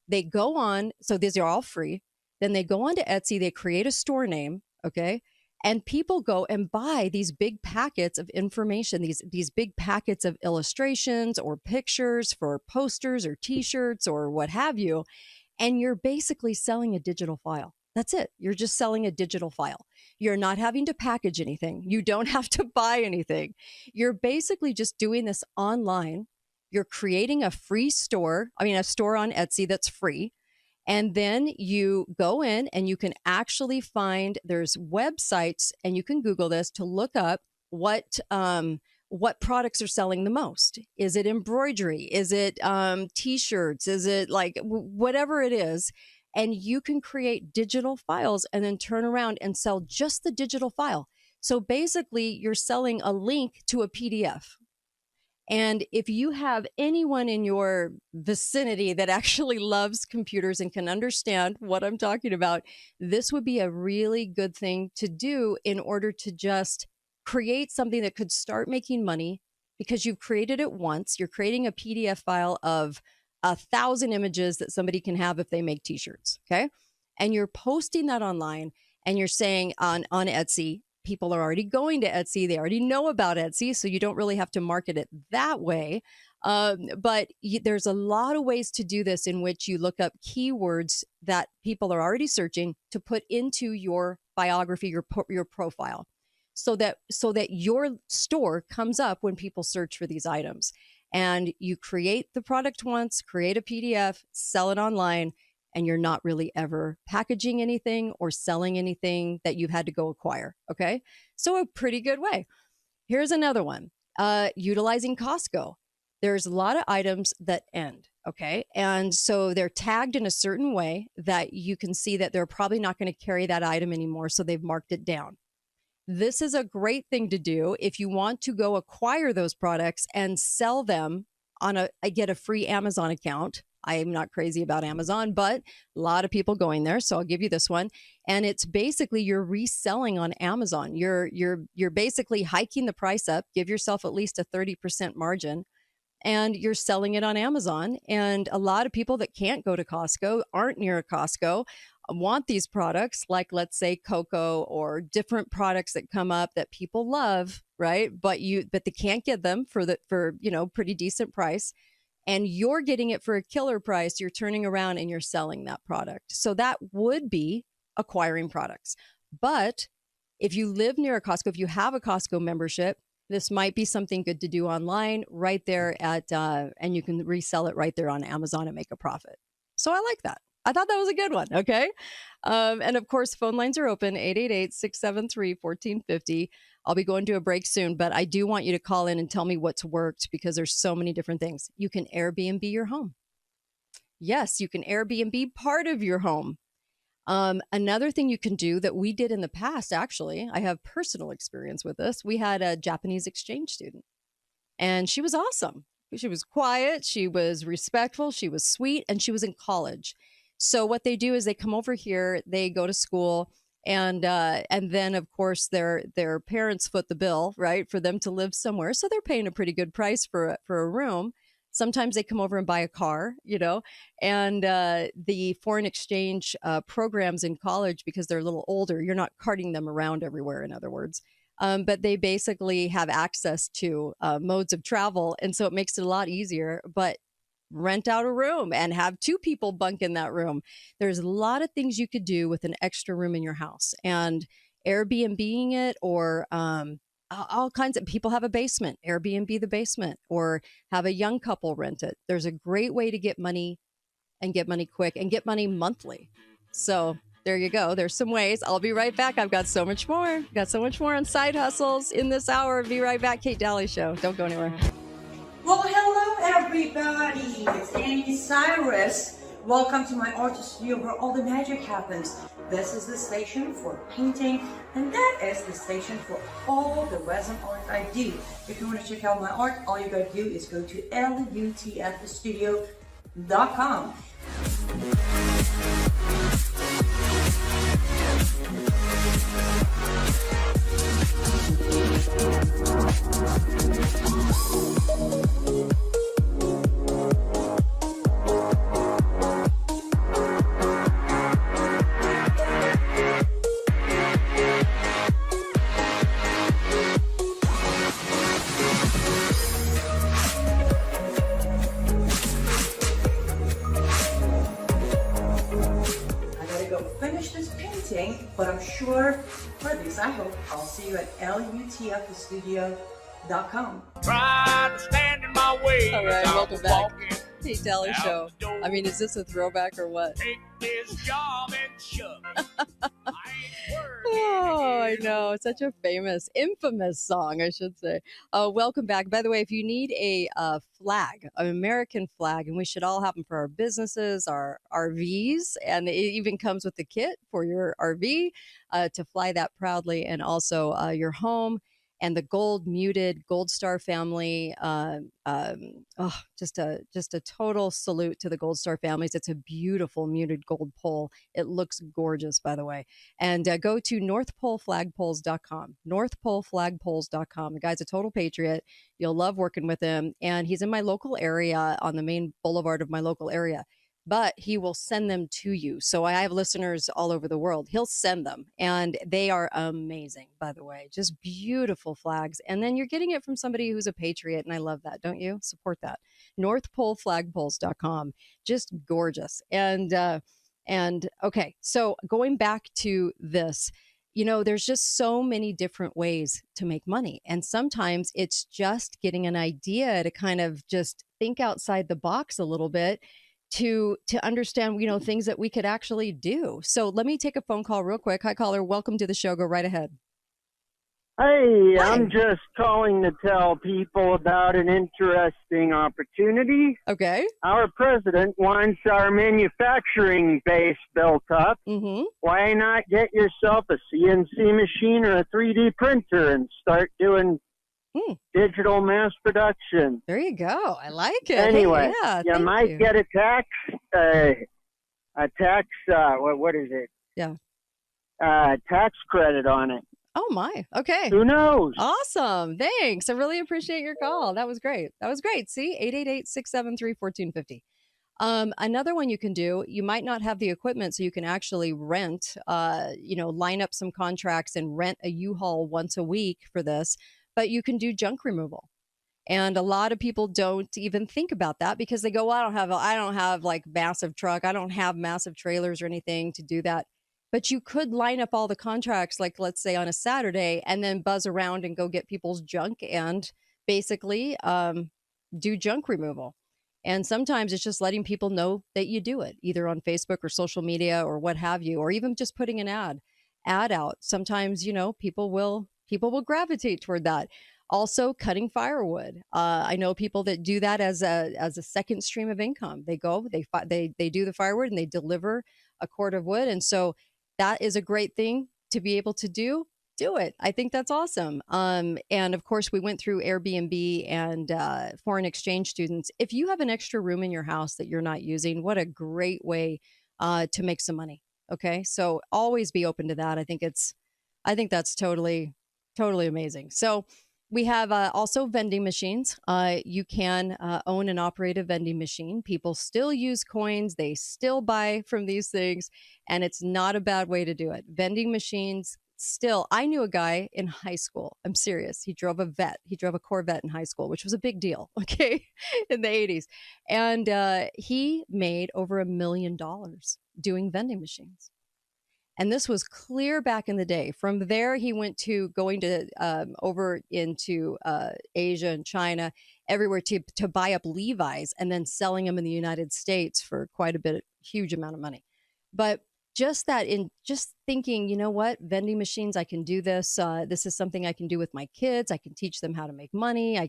They go on, so these are all free. Then they go on to Etsy, they create a store name, okay? And people go and buy these big packets of information, these big packets of illustrations or pictures for posters or t-shirts or what have you. And you're basically selling a digital file. That's it. You're just selling a digital file. You're not having to package anything. You don't have to buy anything. You're basically just doing this online. You're creating a free store, a store on Etsy that's free. And then you go in and you can actually find, there's websites, and you can Google this to look up what products are selling the most. Is it embroidery? Is it t-shirts? Is it like whatever it is? And you can create digital files and then turn around and sell just the digital file. So basically, you're selling a link to a PDF. And if you have anyone in your vicinity that actually loves computers and can understand what I'm talking about, this would be a really good thing to do in order to just create something that could start making money, because you've created it once. You're creating a PDF file of 1,000 images that somebody can have if they make t-shirts, okay? And you're posting that online, and you're saying on Etsy, people are already going to Etsy. They already know about Etsy, so you don't really have to market it that way. But there's a lot of ways to do this, in which you look up keywords that people are already searching to put into your biography, your profile, so that your store comes up when people search for these items. And you create the product once, create a PDF, sell it online, and you're not really ever packaging anything or selling anything that you've had to go acquire. Okay. So a pretty good way. Here's another one. Utilizing Costco. There's a lot of items that end. Okay. And so they're tagged in a certain way that you can see that they're probably not going to carry that item anymore. So they've marked it down. This is a great thing to do if you want to go acquire those products and sell them I get a free Amazon account. I am not crazy about Amazon, but a lot of people going there. So I'll give you this one. And it's basically you're reselling on Amazon. You're basically hiking the price up, give yourself at least a 30% margin, and you're selling it on Amazon. And a lot of people that can't go to Costco, aren't near a Costco, want these products, like let's say cocoa or different products that come up that people love, right? But they can't get them for pretty decent price. And you're getting it for a killer price. You're turning around and you're selling that product. So that would be acquiring products. But if you live near a Costco, if you have a Costco membership, this might be something good to do online right there and you can resell it right there on Amazon and make a profit. So I like that. I thought that was a good one. Okay. And of course, phone lines are open, 888-673-1450. I'll be going to a break soon, but I do want you to call in and tell me what's worked because there's so many different things. You can Airbnb your home. Yes, you can Airbnb part of your home. Another thing you can do that we did in the past, actually, I have personal experience with this. We had a Japanese exchange student and she was awesome. She was quiet. She was respectful. She was sweet and she was in college. So what they do is they come over here, they go to school, and then of course their parents foot the bill, right, for them to live somewhere. So they're paying a pretty good price for a room. Sometimes they come over and buy a car, and the foreign exchange programs in college, because they're a little older, you're not carting them around everywhere, in other words. But they basically have access to modes of travel. And so it makes it a lot easier. But rent out a room and have two people bunk in that room. There's a lot of things you could do with an extra room in your house, and Airbnb-ing it, or all kinds of people have a basement, Airbnb the basement, or have a young couple rent it. There's a great way to get money and get money quick and get money monthly. So there you go. There's some ways. I'll be right back. I've got so much more. Got so much more on side hustles in this hour. Be right back. Kate Dalley Show. Don't go anywhere. Well, hello everybody, it's Annie Cyrus. Welcome to my artist studio where all the magic happens. This is the station for painting, and that is the station for all the resin art I do. If you want to check out my art, all you gotta do is go to lutfstudio.com. But I'm sure, for at least I hope, I'll see you at lutfstudio.com. Try to stand in my way. All right, welcome back. Kate Dalley Show. I mean, is this a throwback or what? Take this job and shove it. Oh, I know. It's such a infamous song, I should say. Welcome back. By the way, if you need a flag, an American flag, and we should all have them for our businesses, our RVs, and it even comes with the kit for your RV to fly that proudly, and also your home. And the muted Gold Star family, just a total salute to the Gold Star families. It's a beautiful muted gold pole. It looks gorgeous, by the way. And go to northpoleflagpoles.com, northpoleflagpoles.com. The guy's a total patriot. You'll love working with him. And he's in my local area, on the main boulevard of my local area. But he will send them to you. So I have listeners all over the world. He'll send them, and they are amazing, by the way. Just beautiful flags. And then you're getting it from somebody who's a patriot, and I love that, don't you? Support that. NorthPoleFlagpoles.com. Just gorgeous. And okay, so going back to this, there's just so many different ways to make money. And sometimes it's just getting an idea to kind of just think outside the box a little bit. to understand, things that we could actually do. So let me take a phone call real quick. Hi, caller. Welcome to the show. Go right ahead. Hey, Hi. I'm just calling to tell people about an interesting opportunity. Okay. Our president wants our manufacturing base built up. Mm-hmm. Why not get yourself a CNC machine or a 3D printer and start doing digital mass production? There you go. I like it. Anyway, Hey, you might get a tax, what is it? Yeah. Tax credit on it. Oh, my. Okay. Who knows? Awesome. Thanks. I really appreciate your call. That was great. See, 888-673-1450. Another one you can do, you might not have the equipment, so you can actually rent, line up some contracts and rent a U-Haul once a week for this, but you can do junk removal. And a lot of people don't even think about that because they go, well, I don't have like massive truck. I don't have massive trailers or anything to do that. But you could line up all the contracts, like let's say on a Saturday, and then buzz around and go get people's junk and basically do junk removal. And sometimes it's just letting people know that you do it, either on Facebook or social media or what have you, or even just putting an ad out. Sometimes, people will gravitate toward that. Also, cutting firewood. I know people that do that as a second stream of income. They go, they do the firewood and they deliver a cord of wood, and so that is a great thing to be able to do it. I think that's awesome. And of course, we went through Airbnb and foreign exchange students. If you have an extra room in your house that you're not using, what a great way to make some money. Okay, so always be open to that. I think that's totally amazing. So we have also vending machines. You can own and operate a vending machine. People still use coins. They still buy from these things. And it's not a bad way to do it. Vending machines still. I knew a guy in high school. I'm serious. He drove a Vet. He drove a Corvette in high school, which was a big deal, okay, in the 80s. And he made over $1 million doing vending machines. And this was clear back in the day. From there, he went to going to over into Asia and China, everywhere to buy up Levi's and then selling them in the United States for quite a huge amount of money. But just thinking, you know what, vending machines, I can do this. This is something I can do with my kids. I can teach them how to make money.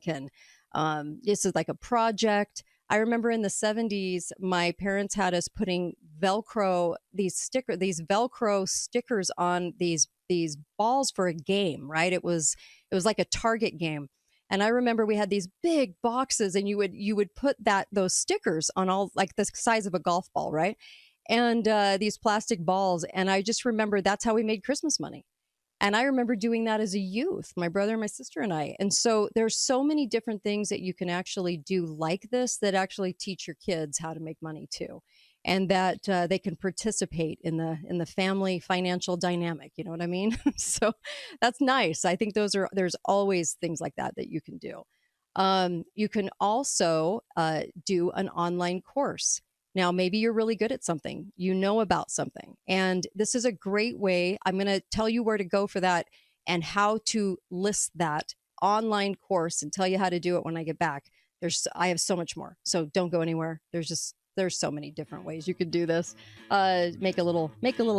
This is like a project. I remember in the 70s, my parents had us putting Velcro stickers on these balls for a game, right? It was like a Target game. And I remember we had these big boxes and you would put those stickers on all, like the size of a golf ball, right? And these plastic balls. And I just remember that's how we made Christmas money. And I remember doing that as a youth, my brother, my sister, and I. And so there's so many different things that you can actually do like this that actually teach your kids how to make money too. And that they can participate in the family financial dynamic. You know what I mean? So that's nice. I think there's always things like that you can do. You can also do an online course. Now, maybe you're really good at something, you know about something, and this is a great way. I'm going to tell you where to go for that and how to list that online course and tell you how to do it when I get back. I have so much more, so don't go anywhere. There's so many different ways you could do this. Make a little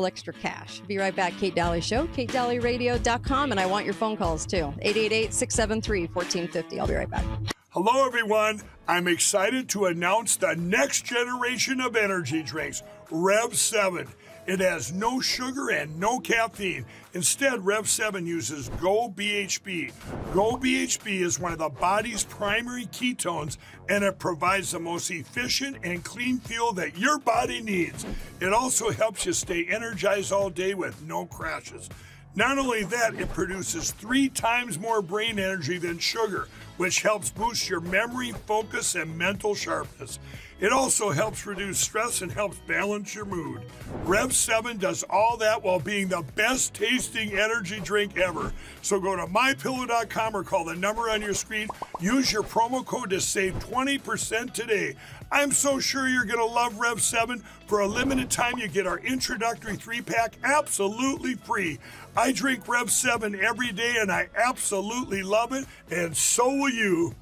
extra cash. Be right back. Kate Dalley Show, KateDalleyRadio.com, and I want your phone calls too. 888-673-1450. I'll be right back. Hello, everyone. I'm excited to announce the next generation of energy drinks, Rev 7. It has no sugar and no caffeine. Instead, Rev 7 uses Go BHB. Go BHB is one of the body's primary ketones, and it provides the most efficient and clean fuel that your body needs. It also helps you stay energized all day with no crashes. Not only that, it produces 3 times more brain energy than sugar, which helps boost your memory, focus, and mental sharpness. It also helps reduce stress and helps balance your mood. Rev 7 does all that while being the best tasting energy drink ever. So go to mypillow.com or call the number on your screen. Use your promo code to save 20% today. I'm so sure you're going to love Rev 7. For a limited time, you get our introductory 3-pack absolutely free. I drink Rev 7 every day, and I absolutely love it, and so will you.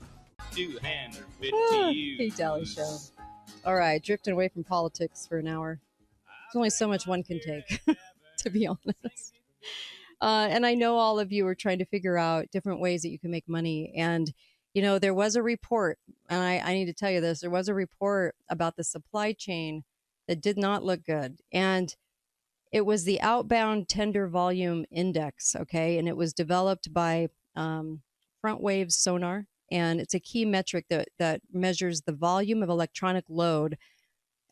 250 Kate Dalley Show. All right, drifting away from politics for an hour. There's only so much one can take, to be honest. And I know all of you are trying to figure out different ways that you can make money. And, there was a report, and I need to tell you this, there was a report about the supply chain that did not look good. And it was the Outbound Tender Volume Index, okay? And it was developed by Front Waves Sonar. And it's a key metric that measures the volume of electronic load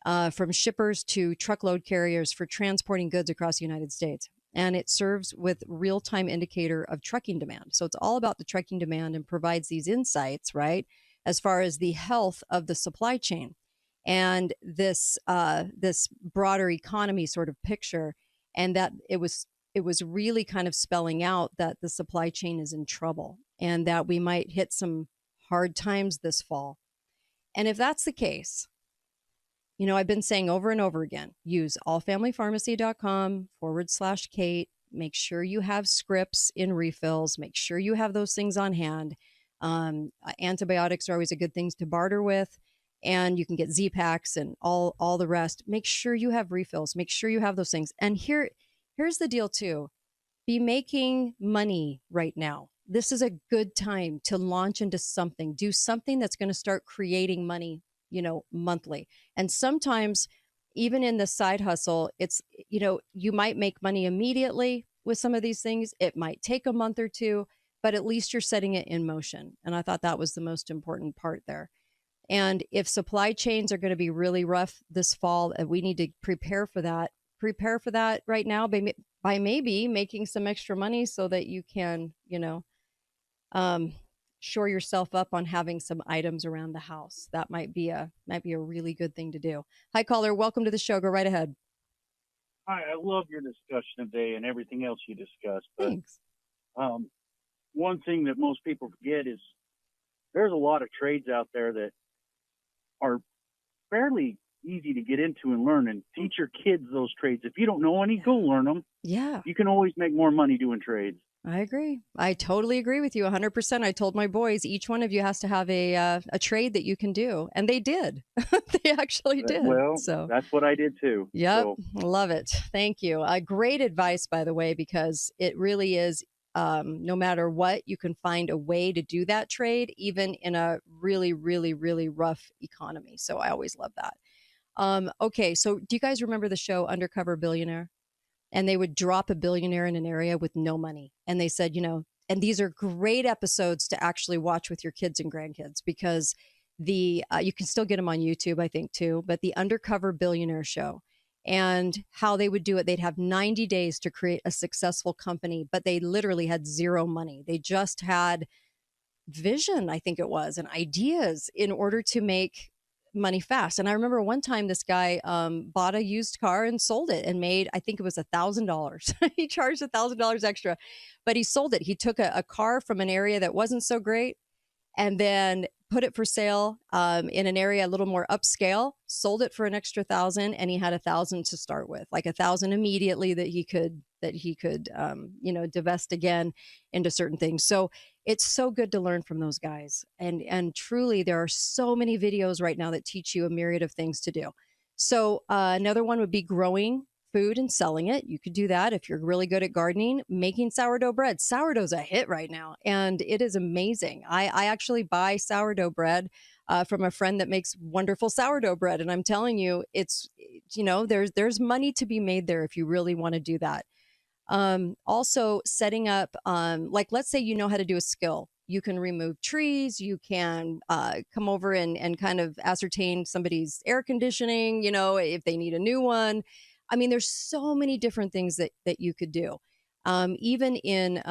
from shippers to truckload carriers for transporting goods across the United States. And it serves with real-time indicator of trucking demand. So it's all about the trucking demand and provides these insights, right, as far as the health of the supply chain and this broader economy sort of picture. And that it was really kind of spelling out that the supply chain is in trouble and that we might hit some hard times this fall. And if that's the case, I've been saying over and over again, use allfamilypharmacy.com/Kate. Make sure you have scripts in refills. Make sure you have those things on hand. Antibiotics are always a good thing to barter with. And you can get Z-Packs and all the rest. Make sure you have refills. Make sure you have those things. And here's the deal, too. Be making money right now. This is a good time to launch into something. Do something that's going to start creating money monthly. And sometimes even in the side hustle, it's, you might make money immediately with some of these things. It might take a month or two, but at least you're setting it in motion. And I thought that was the most important part there. And if supply chains are going to be really rough this fall, we need to prepare for that. Prepare for that right now by maybe making some extra money so that you can, shore yourself up on having some items around the house. That might be a really good thing to do. Hi, caller. Welcome to the show. Go right ahead. Hi, I love your discussion today and everything else you discussed. But, thanks. One thing that most people forget is there's a lot of trades out there that are fairly easy to get into and learn, and teach your kids those trades. If you don't know any, go learn them. Yeah. You can always make more money doing trades. I agree. I totally agree with you 100%. I told my boys, each one of you has to have a trade that you can do. And they did. They actually did. Well, so that's what I did too. Yep. So. Love it. Thank you. Great advice, by the way, because it really is, no matter what, you can find a way to do that trade, even in a really, really, really rough economy. So I always love that. Okay. So do you guys remember the show Undercover Billionaire? And they would drop a billionaire in an area with no money. And they said, and these are great episodes to actually watch with your kids and grandkids, because you can still get them on YouTube, I think, too. But the Undercover Billionaire show and how they would do it. They'd have 90 days to create a successful company, but they literally had zero money. They just had vision, I think it was, and ideas in order to make money fast. And I remember one time this guy bought a used car and sold it and made, I think it was $1,000. He charged $1,000 extra, but he sold it. He took a car from an area that wasn't so great and then put it for sale in an area a little more upscale, sold it for an extra $1,000, and he had $1,000 to start with, like $1,000 immediately that he could divest again into certain things. So it's so good to learn from those guys. And truly, there are so many videos right now that teach you a myriad of things to do. So another one would be growing food and selling it. You could do that if you're really good at gardening. Making sourdough bread. Sourdough's a hit right now, and it is amazing. I actually buy sourdough bread from a friend that makes wonderful sourdough bread, and I'm telling you, it's there's money to be made there if you really want to do that. Also setting up, like, let's say you know how to do a skill. You can remove trees. You can come over and kind of ascertain somebody's air conditioning, if they need a new one. I mean, there's so many different things that you could do, even in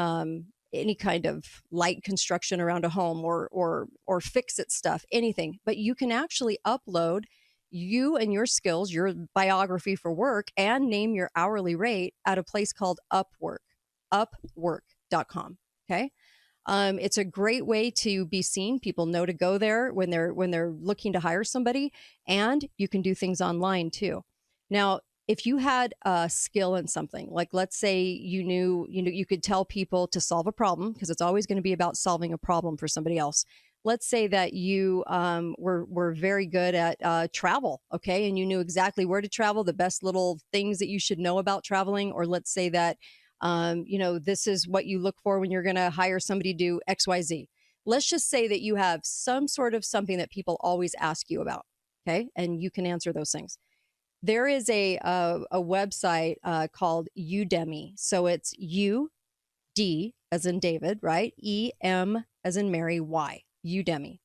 any kind of light construction around a home or fix it stuff, anything. But you can actually upload you and your skills, your biography for work, and name your hourly rate at a place called Upwork, upwork.com. Okay. It's a great way to be seen. People know to go there when they're looking to hire somebody, and you can do things online too. Now, if you had a skill in something, like let's say you could tell people to solve a problem, because it's always going to be about solving a problem for somebody else. let's say that you were very good at travel, okay, and you knew exactly where to travel, the best little things that you should know about traveling, or let's say that this is what you look for when you're going to hire somebody to do XYZ. Let's just say that you have some sort of something that people always ask you about, okay, and you can answer those things. There is a website called Udemy. So it's U-D as in David, right? E-M as in Mary, Y, Udemy.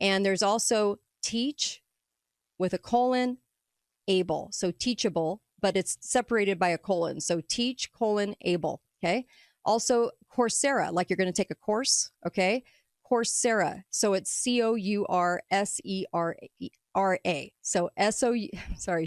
And there's also Teach with a colon, Able. So Teachable, but it's separated by a colon. So Teach, Able, okay? Also Coursera, like you're going to take a course, okay? Coursera. So it's C-O-U-R-S-E-R-A. So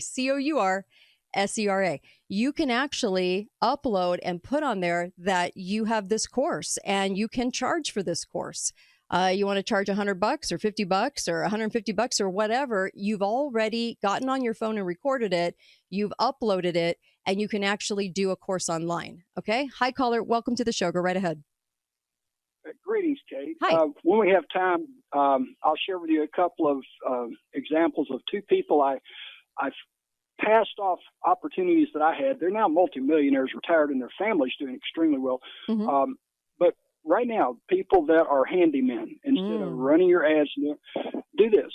C-O-U-R-S-E-R-A. You can actually upload and put on there that you have this course and you can charge for this course. You want to charge $100 or $50 or $150 or whatever. You've already gotten on your phone and recorded it. You've uploaded it and you can actually do a course online. Okay. Hi, caller. Welcome to the show. Go right ahead. Greetings, Kate. Hi. When we have time, I'll share with you a couple of examples of two people I've passed off opportunities that I had. They're now multimillionaires, retired, and their families doing extremely well. Mm-hmm. But right now, people that are handymen, instead of running your ads, do this.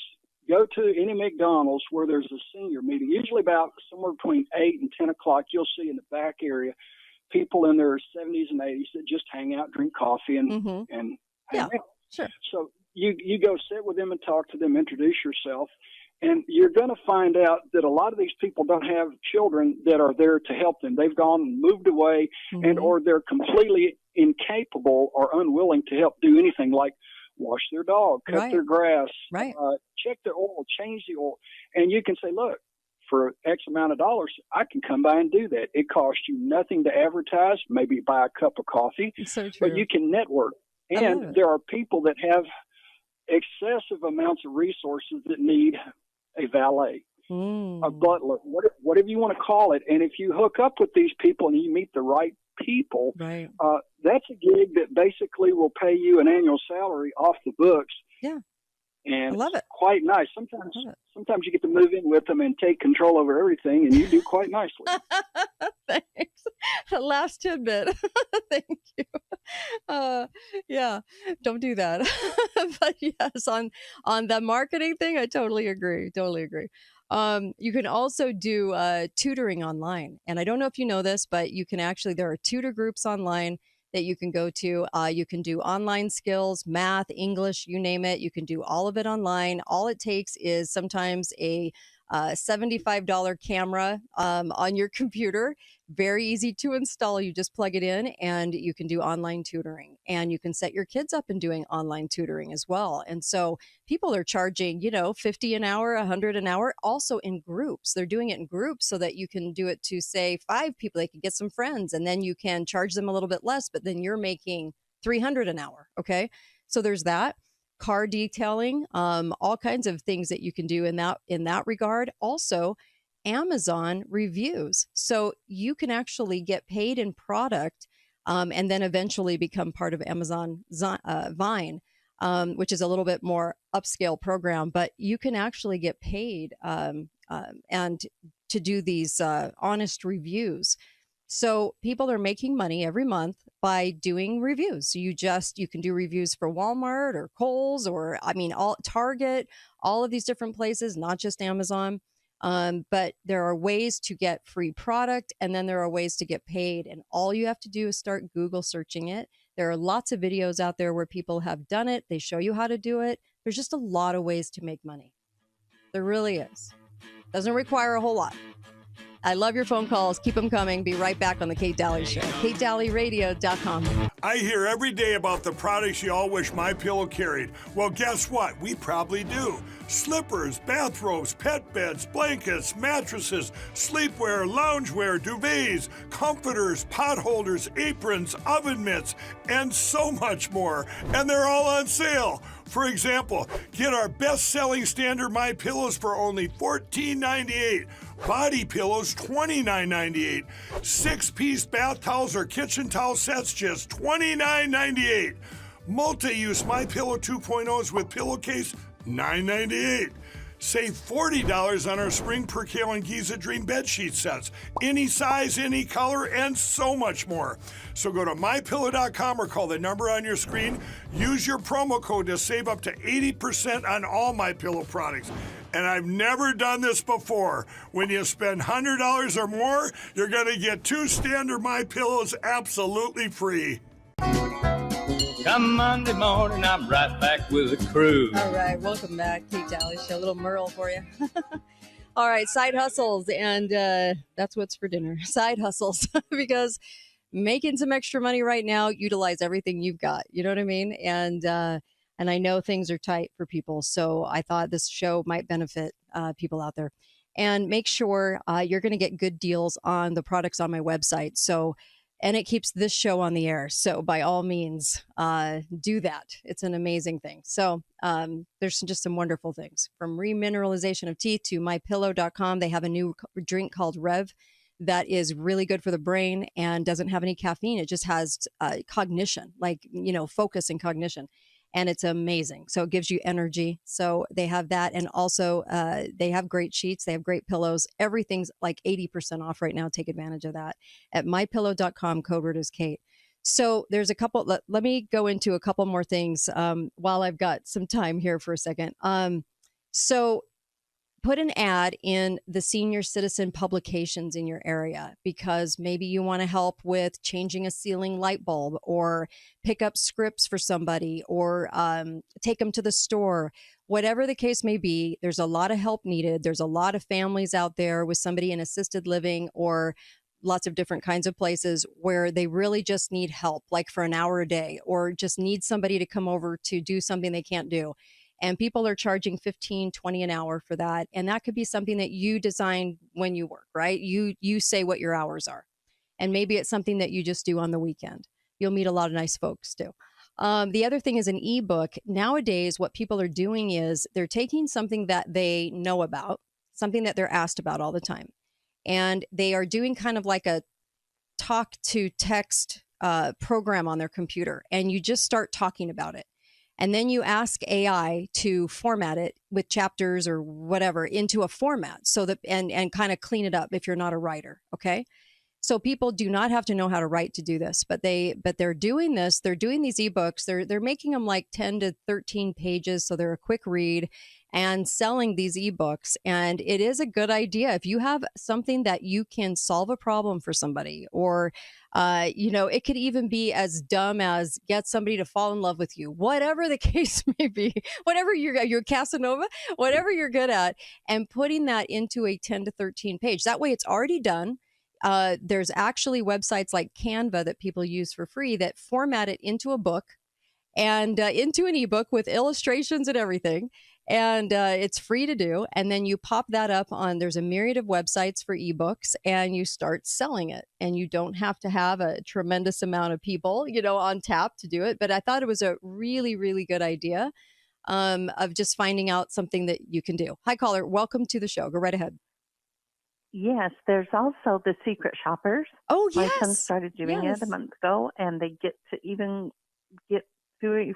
Go to any McDonald's where there's a senior meeting, usually about somewhere between 8 and 10 o'clock. You'll see in the back area people in their 70s and 80s that just hang out, drink coffee, and hang out. Sure. So you go sit with them and talk to them, introduce yourself, and you're going to find out that a lot of these people don't have children that are there to help them. They've gone and moved away, and or they're completely incapable or unwilling to help do anything like wash their dog, cut their grass, check their oil, change the oil. And you can say, look, for X amount of dollars, I can come by and do that. It costs you nothing to advertise, maybe buy a cup of coffee, so true. But you can network. And there are people that have excessive amounts of resources that need a valet, a butler, whatever you want to call it. And if you hook up with these people and you meet the right people, that's a gig that basically will pay you an annual salary off the books. Yeah. And I love it. Quite nice. Sometimes you get to move in with them and take control over everything, and you do quite nicely. Thanks. Last tidbit. Thank you. Yeah, don't do that. But yes, on the marketing thing, I totally agree. You can also do tutoring online. And I don't know if you know this, but you can actually, there are tutor groups online that you can go to. You can do online skills, math, English, you name it. You can do all of it online. All it takes is sometimes a $75 camera on your computer. Very easy to install. You just plug it in and you can do online tutoring, and you can set your kids up in doing online tutoring as well. And so people are charging, $50 an hour, $100 an hour, also in groups. They're doing it in groups so that you can do it to, say, 5 people. They can get some friends, and then you can charge them a little bit less, but then you're making $300 an hour. Okay. So there's that. Car detailing, all kinds of things that you can do in that regard. Also, Amazon reviews. So you can actually get paid in product and then eventually become part of Amazon Vine, which is a little bit more upscale program. But you can actually get paid and to do these honest reviews. So people are making money every month by doing reviews. You can do reviews for Walmart or Kohl's or Target, all of these different places, not just Amazon. But there are ways to get free product, and then there are ways to get paid. And all you have to do is start Google searching it. There are lots of videos out there where people have done it. They show you how to do it. There's just a lot of ways to make money. There really is. Doesn't require a whole lot. I love your phone calls. Keep them coming. Be right back on the Kate Dalley Show. KateDalleyRadio.com. I hear every day about the products you all wish My Pillow carried. Well, guess what? We probably do. Slippers, bathrobes, pet beds, blankets, mattresses, sleepwear, loungewear, duvets, comforters, pot holders, aprons, oven mitts, and so much more. And they're all on sale. For example, get our best-selling standard My Pillows for only $14.98. Body pillows, $29.98. 6-piece bath towels or kitchen towel sets, just $29.98. Multi-use MyPillow 2.0s with pillowcase, $9.98. Save $40 on our Spring Percale and Giza Dream bed sheet sets. Any size, any color, and so much more. So go to MyPillow.com or call the number on your screen. Use your promo code to save up to 80% on all MyPillow products. And I've never done this before. When you spend $100 or more, you're going to get 2 standard MyPillows absolutely free. Come Monday morning, I'm right back with the crew. All right, welcome back, Kate Dalley Show. A little Merle for you. All right, side hustles, and that's what's for dinner. Side hustles, because making some extra money right now, utilize everything you've got. You know what I mean? And I know things are tight for people, so I thought this show might benefit people out there. And make sure you're going to get good deals on the products on my website. So. And it keeps this show on the air. So by all means, do that. It's an amazing thing. So there's just some wonderful things, from remineralization of teeth to mypillow.com. They have a new drink called Rev that is really good for the brain and doesn't have any caffeine. It just has cognition, like, focus and cognition. And it's amazing. So it gives you energy. So they have that. And also they have great sheets. They have great pillows. Everything's like 80% off right now. Take advantage of that at mypillow.com. Code word is Kate. So there's a couple. Let me go into a couple more things while I've got some time here for a second. So put an ad in the senior citizen publications in your area, because maybe you want to help with changing a ceiling light bulb, or pick up scripts for somebody, or take them to the store. Whatever the case may be, there's a lot of help needed. There's a lot of families out there with somebody in assisted living or lots of different kinds of places where they really just need help, like for an hour a day, or just need somebody to come over to do something they can't do. And people are charging $15, $20 an hour for that. And that could be something that you design when you work, right? You say what your hours are. And maybe it's something that you just do on the weekend. You'll meet a lot of nice folks too. The other thing is an ebook. Nowadays, what people are doing is they're taking something that they know about, something that they're asked about all the time. And they are doing kind of like a talk to text program on their computer. And you just start talking about it. And then you ask AI to format it with chapters or whatever into a format, so that and kind of clean it up if you're not a writer. Okay. So people do not have to know how to write to do this, but they're doing this. They're doing these ebooks. They're making them like 10 to 13 pages. So they're a quick read, and selling these ebooks. And it is a good idea. If you have something that you can solve a problem for somebody, or, it could even be as dumb as get somebody to fall in love with you, whatever the case may be, whatever you're Casanova, whatever you're good at, and putting that into a 10 to 13 page. That way it's already done. There's actually websites like Canva that people use for free that format it into a book and into an ebook with illustrations and everything. And it's free to do. And then you pop that up on, there's a myriad of websites for ebooks, and you start selling it. And you don't have to have a tremendous amount of people, on tap to do it. But I thought it was a really, really good idea of just finding out something that you can do. Hi, caller. Welcome to the show. Go right ahead. Yes, there's also the secret shoppers. Oh, yes. My son started doing it a month ago, and they get to even get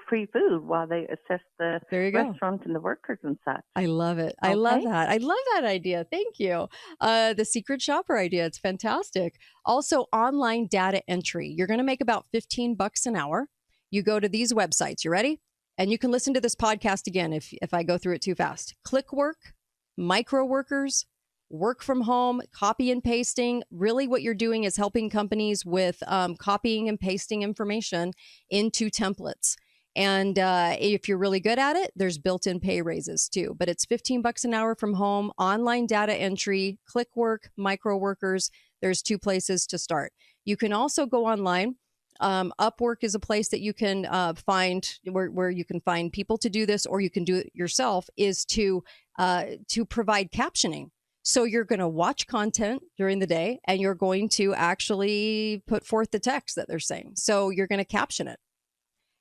free food while they assess the restaurants and the workers and such. I love it. I love that. I love that idea. Thank you. The secret shopper idea. It's fantastic. Also, online data entry. You're going to make about $15 an hour. You go to these websites. You ready? And you can listen to this podcast again if I go through it too fast. Clickwork, Micro Workers, Work from Home, copy and pasting. Really what you're doing is helping companies with copying and pasting information into templates. And if you're really good at it, there's built-in pay raises too. But it's $15 an hour from home, online data entry, Clickwork, Micro Workers. There's 2 places to start. You can also go online. Upwork is a place that you can find where you can find people to do this, or you can do it yourself, is to provide captioning. So you're going to watch content during the day, and you're going to actually put forth the text that they're saying. So you're going to caption it,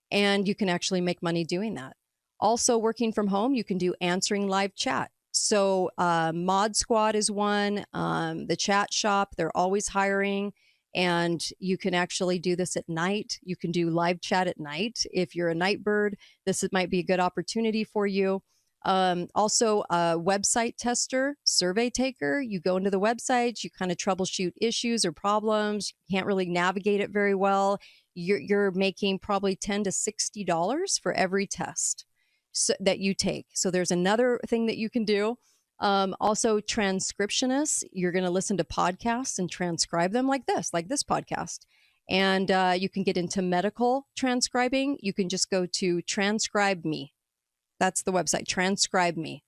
and you can actually make money doing that. Also, working from home, you can do answering live chat. So Mod Squad is one. The Chat Shop, they're always hiring. And you can actually do this at night. You can do live chat at night. If you're a night bird, this might be a good opportunity for you. Also, a website tester, survey taker. You go into the website, you kind of troubleshoot issues or problems. You can't really navigate it very well. You're making probably $10 to $60 for every test that you take. So there's another thing that you can do. Also, transcriptionists, you're going to listen to podcasts and transcribe them like this podcast. And you can get into medical transcribing. You can just go to Transcribe Me. That's the website, Transcribe Me,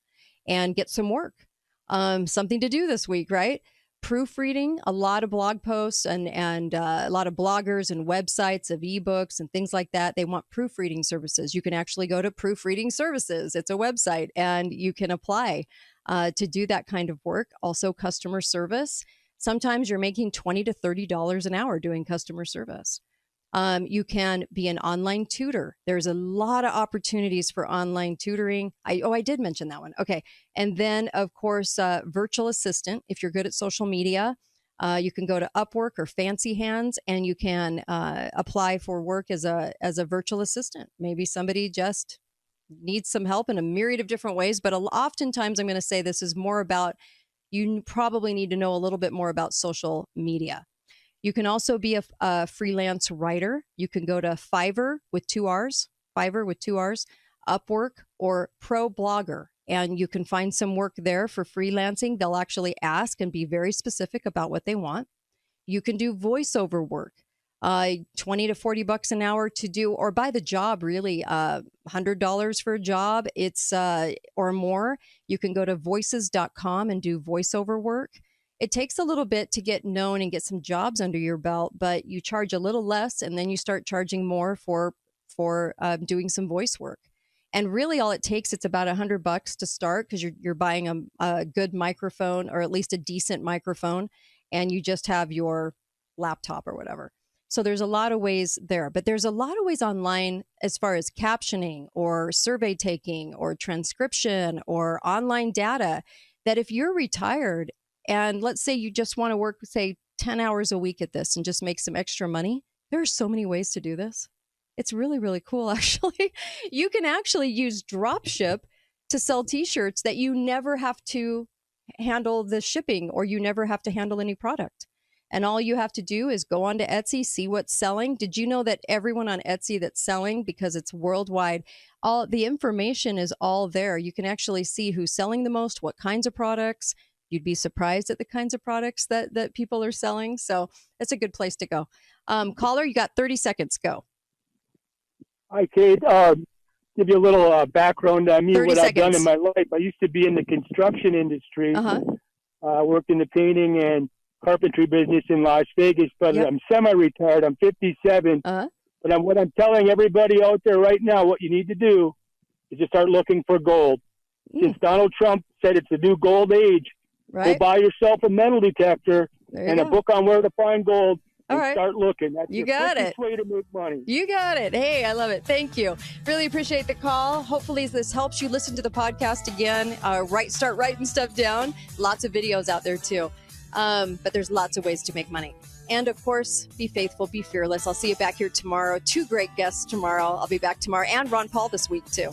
and get some work. Something to do this week, right? Proofreading, a lot of blog posts and a lot of bloggers and websites of ebooks and things like that. They want proofreading services. You can actually go to Proofreading Services. It's a website, and you can apply to do that kind of work. Also, customer service. Sometimes you're making $20 to $30 an hour doing customer service. You can be an online tutor. There's a lot of opportunities for online tutoring. I did mention that one. Okay. And then, of course, virtual assistant. If you're good at social media, you can go to Upwork or Fancy Hands, and you can apply for work as a virtual assistant. Maybe somebody just needs some help in a myriad of different ways. But oftentimes, I'm going to say this is more about, you probably need to know a little bit more about social media. You can also be a freelance writer. You can go to Fiverr with 2 R's, Upwork, or Pro Blogger, and you can find some work there for freelancing. They'll actually ask and be very specific about what they want. You can do voiceover work, $20 to $40 an hour to do, or by the job, really, $100 for a job. It's or more. You can go to voices.com and do voiceover work. It takes a little bit to get known and get some jobs under your belt, but you charge a little less, and then you start charging more for doing some voice work. And really, all it takes, it's about $100 to start, because you're buying a good microphone, or at least a decent microphone, and you just have your laptop or whatever. So there's a lot of ways there, but there's a lot of ways online as far as captioning or survey taking or transcription or online data, that if you're retired and let's say you just want to work, say, 10 hours a week at this and just make some extra money, there are so many ways to do this. It's really, really cool, actually. You can actually use dropship to sell T-shirts that you never have to handle the shipping, or you never have to handle any product. And all you have to do is go onto Etsy, see what's selling. Did you know that everyone on Etsy that's selling, because it's worldwide, all the information is all there. You can actually see who's selling the most, what kinds of products. You'd be surprised at the kinds of products that people are selling. So it's a good place to go. Caller, you got 30 seconds. Go. Hi, Kate. Give you a little background on me, what I've done in my life. I used to be in the construction industry. Worked in the painting and carpentry business in Las Vegas, but I'm semi-retired. I'm 57. But what I'm telling everybody out there right now, what you need to do is to start looking for gold. Since Donald Trump said it's the new gold age, go buy yourself a metal detector and a book on where to find gold. Start looking. That's the quickest way to make money. You got it. Hey, I love it. Thank you. Really appreciate the call. Hopefully this helps you listen to the podcast again. Start writing stuff down. Lots of videos out there too. But there's lots of ways to make money. And of course, be faithful, be fearless. I'll see you back here tomorrow. 2 great guests tomorrow. I'll be back tomorrow, and Ron Paul this week too.